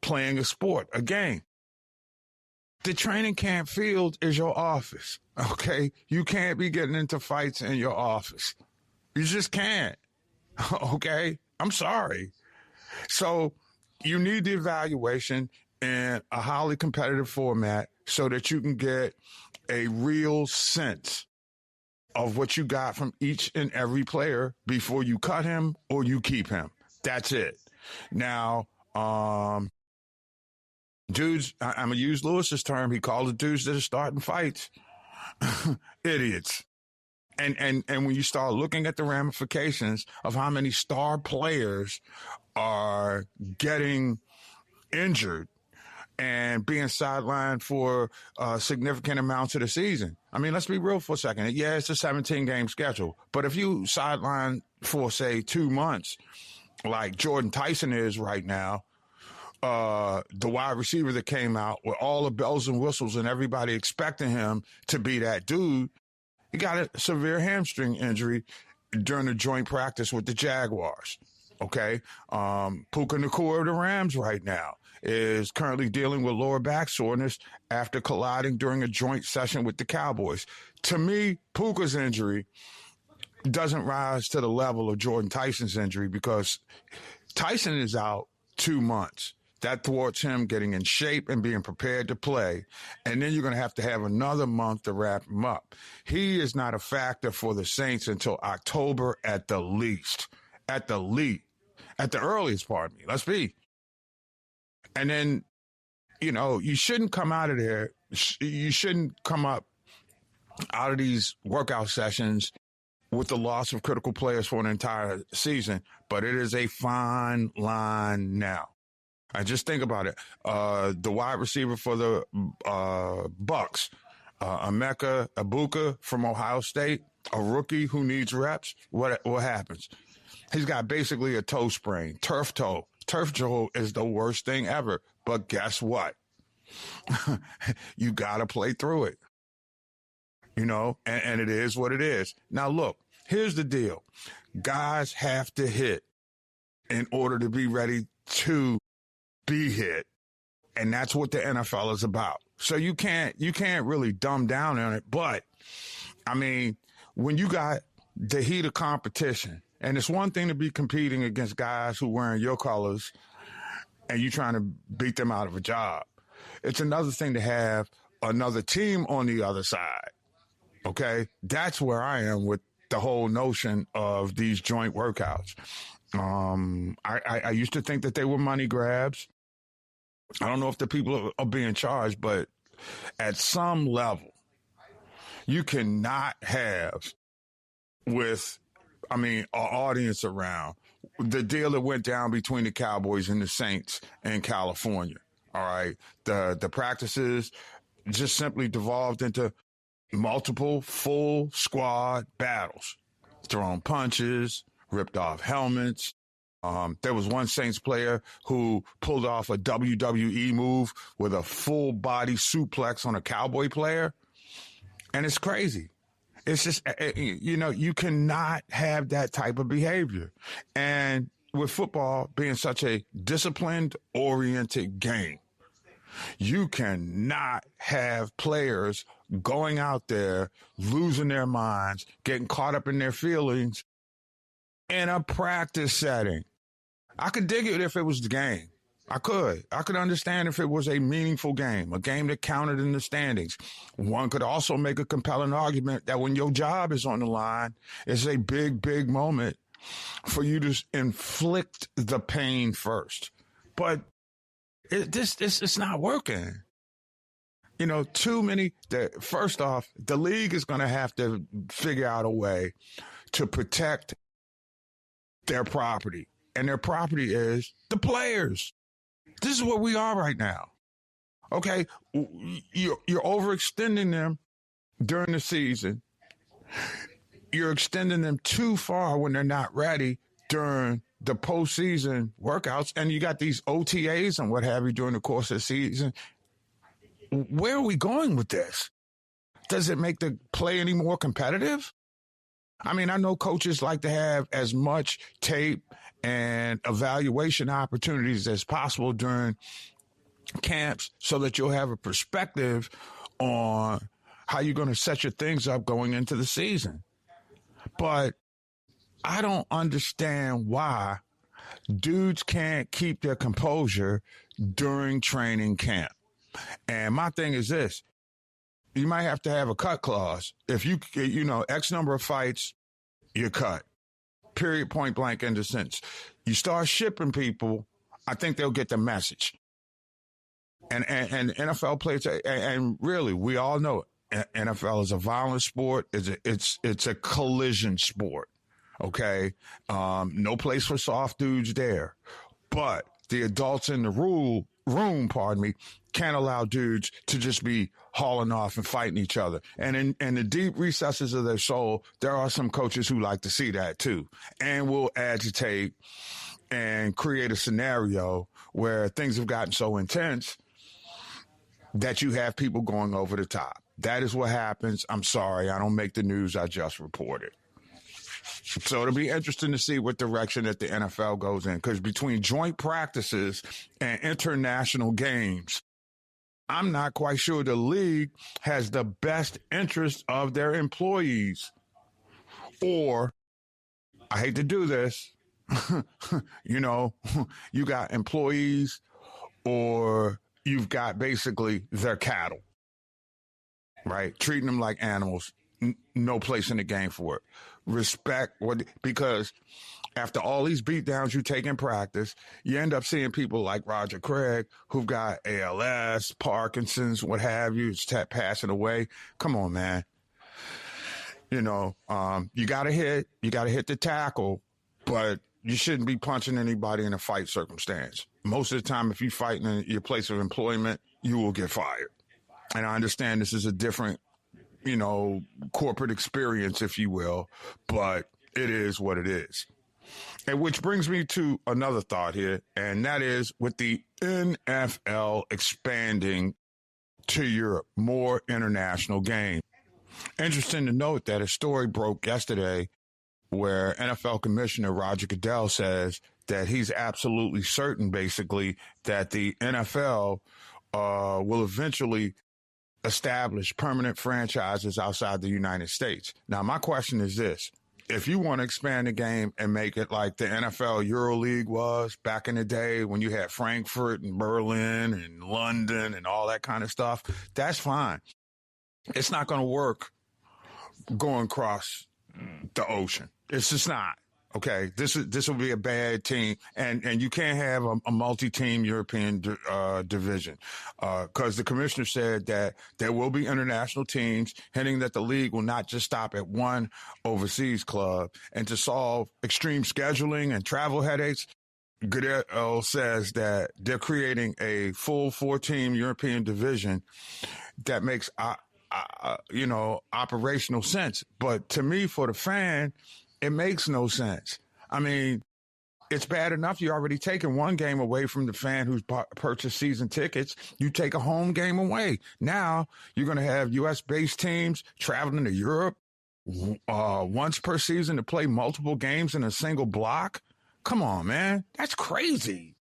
playing a sport, a game. The training camp field is your office, okay? You can't be getting into fights in your office. You just can't, okay? I'm sorry. So you need the evaluation in a highly competitive format so that you can get a real sense of what you got from each and every player before you cut him or you keep him. That's it. Now, dudes, I'm going to use Lewis's term. He called the dudes that are starting fights idiots. And when you start looking at the ramifications of how many star players are getting injured and being sidelined for significant amounts of the season. I mean, let's be real for a second. Yeah, it's a 17-game schedule. But if you sideline for, say, 2 months, like Jordan Tyson is right now, the wide receiver that came out with all the bells and whistles and everybody expecting him to be that dude, he got a severe hamstring injury during a joint practice with the Jaguars. Okay. Puka Nacua of the Rams right now is currently dealing with lower back soreness after colliding during a joint session with the Cowboys. To me, Puka's injury doesn't rise to the level of Jordan Tyson's injury because Tyson is out 2 months. That thwarts him getting in shape and being prepared to play. And then you're going to have another month to wrap him up. He is not a factor for the Saints until October at the least. At the earliest, pardon me. Let's be. And then, you shouldn't come out of there. You shouldn't come up out of these workout sessions with the loss of critical players for an entire season. But it is a fine line now. I just think about it. The wide receiver for the Bucks, Emeka Egbuka from Ohio State, a rookie who needs reps. What happens? He's got basically a toe sprain, turf toe. Turf toe is the worst thing ever. But guess what? You got to play through it. And it is what it is. Now, look, here's the deal. Guys have to hit in order to be ready to be hit. And that's what the NFL is about. So you can't really dumb down on it. But, I mean, when you got the heat of competition, and it's one thing to be competing against guys who wearing your colors and you trying to beat them out of a job. It's another thing to have another team on the other side. Okay? That's where I am with the whole notion of these joint workouts. I used to think that they were money grabs. I don't know if the people are being charged, but at some level, you cannot have an audience around the deal that went down between the Cowboys and the Saints in California. All right. The practices just simply devolved into multiple full squad battles, throwing punches, ripped off helmets. There was one Saints player who pulled off a WWE move with a full body suplex on a Cowboy player. And it's crazy. It's just, you cannot have that type of behavior. And with football being such a disciplined oriented game, you cannot have players going out there, losing their minds, getting caught up in their feelings in a practice setting. I could dig it if it was the game. I could understand if it was a meaningful game, a game that counted in the standings. One could also make a compelling argument that when your job is on the line, it's a big, big moment for you to inflict the pain first. But it's not working. First off, the league is going to have to figure out a way to protect their property. And their property is the players. This is where we are right now. Okay, you're overextending them during the season. You're extending them too far when they're not ready during the postseason workouts, and you got these OTAs and what have you during the course of the season. Where are we going with this? Does it make the play any more competitive? I mean, I know coaches like to have as much tape and evaluation opportunities as possible during camps so that you'll have a perspective on how you're going to set your things up going into the season. But I don't understand why dudes can't keep their composure during training camp. And my thing is this. You might have to have a cut clause. If X number of fights, you're cut. Period, point blank, end of sentence. You start shipping people, I think they'll get the message. And NFL players, and really, we all know it. NFL is a violent sport. It's a collision sport. Okay, no place for soft dudes there. But the adults in the room, can't allow dudes to just be hauling off and fighting each other. And in the deep recesses of their soul, there are some coaches who like to see that too, and will agitate and create a scenario where things have gotten so intense that you have people going over the top. That is what happens. I'm sorry, I don't make the news, I just report it. So it'll be interesting to see what direction that the NFL goes in, because between joint practices and international games, I'm not quite sure the league has the best interest of their employees. Or, I hate to do this, you got employees or you've got basically their cattle, right? Treating them like animals. No place in the game for it. Respect, because after all these beatdowns you take in practice, you end up seeing people like Roger Craig who've got ALS, Parkinson's, what have you, passing away. Come on, man. You got to hit the tackle, but you shouldn't be punching anybody in a fight circumstance. Most of the time, if you fight in your place of employment, you will get fired. And I understand this is a different corporate experience, if you will, but it is what it is. And which brings me to another thought here, and that is with the NFL expanding to Europe, more international games. Interesting to note that a story broke yesterday where NFL Commissioner Roger Goodell says that he's absolutely certain, basically, that the NFL will eventually establish permanent franchises outside the United States. Now, my question is this. If you want to expand the game and make it like the NFL EuroLeague was back in the day when you had Frankfurt and Berlin and London and all that kind of stuff, that's fine. It's not going to work going across the ocean. It's just not. Okay, this will be a bad team, and you can't have a multi-team European division, because the commissioner said that there will be international teams, hinting that the league will not just stop at one overseas club. And to solve extreme scheduling and travel headaches, Goodell says that they're creating a full 4-team European division that makes operational sense. But to me, for the fan, it makes no sense. I mean, it's bad enough you're already taking one game away from the fan who's purchased season tickets. You take a home game away. Now you're going to have U.S.-based teams traveling to Europe once per season to play multiple games in a single block. Come on, man. That's crazy.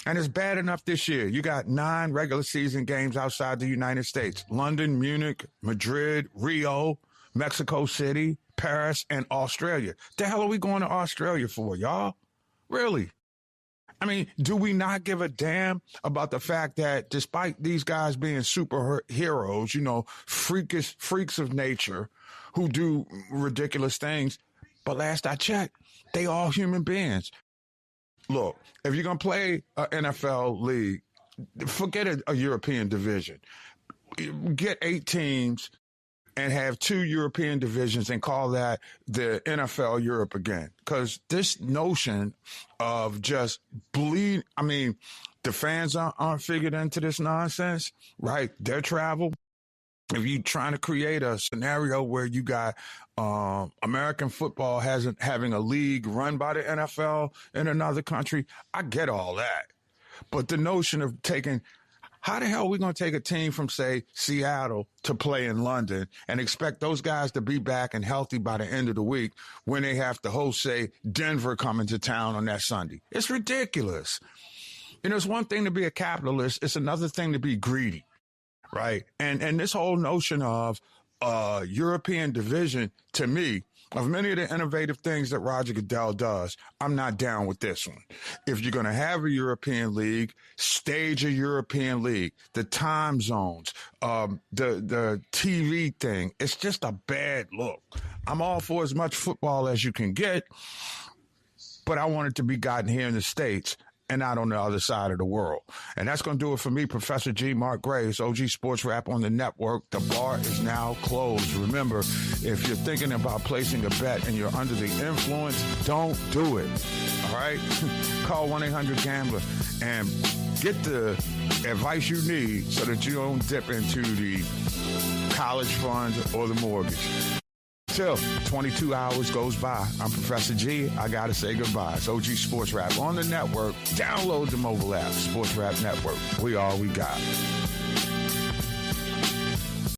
And it's bad enough this year. You got 9 regular season games outside the United States. London, Munich, Madrid, Rio, Mexico City, Paris, and Australia. The hell are we going to Australia for, y'all? Really? I mean, do we not give a damn about the fact that despite these guys being superheroes, freaks of nature who do ridiculous things, but last I checked, they all human beings. Look, if you're going to play an NFL league, forget a European division. Get 8 teams and have 2 European divisions and call that the NFL Europe again. Because this notion of just the fans aren't figured into this nonsense, right? Their travel, if you're trying to create a scenario where you got American football having a league run by the NFL in another country, I get all that. But the notion of how the hell are we going to take a team from, say, Seattle to play in London and expect those guys to be back and healthy by the end of the week when they have to host, say, Denver coming to town on that Sunday? It's ridiculous. It's one thing to be a capitalist. It's another thing to be greedy, right? And this whole notion of European division, to me, of many of the innovative things that Roger Goodell does, I'm not down with this one. If you're going to have a European league, stage a European league. The time zones, the TV thing, it's just a bad look. I'm all for as much football as you can get, but I want it to be gotten here in the States and not on the other side of the world. And that's going to do it for me, Professor G. Mark Gray. It's OG Sports Rap on the network. The bar is now closed. Remember, if you're thinking about placing a bet and you're under the influence, don't do it. All right? Call 1-800-GAMBLER and get the advice you need so that you don't dip into the college fund or the mortgage. Till 22 hours goes by, I'm Professor G. I got to say goodbye. It's OG Sports Rap on the network. Download the mobile app, Sports Rap Network. We all we got.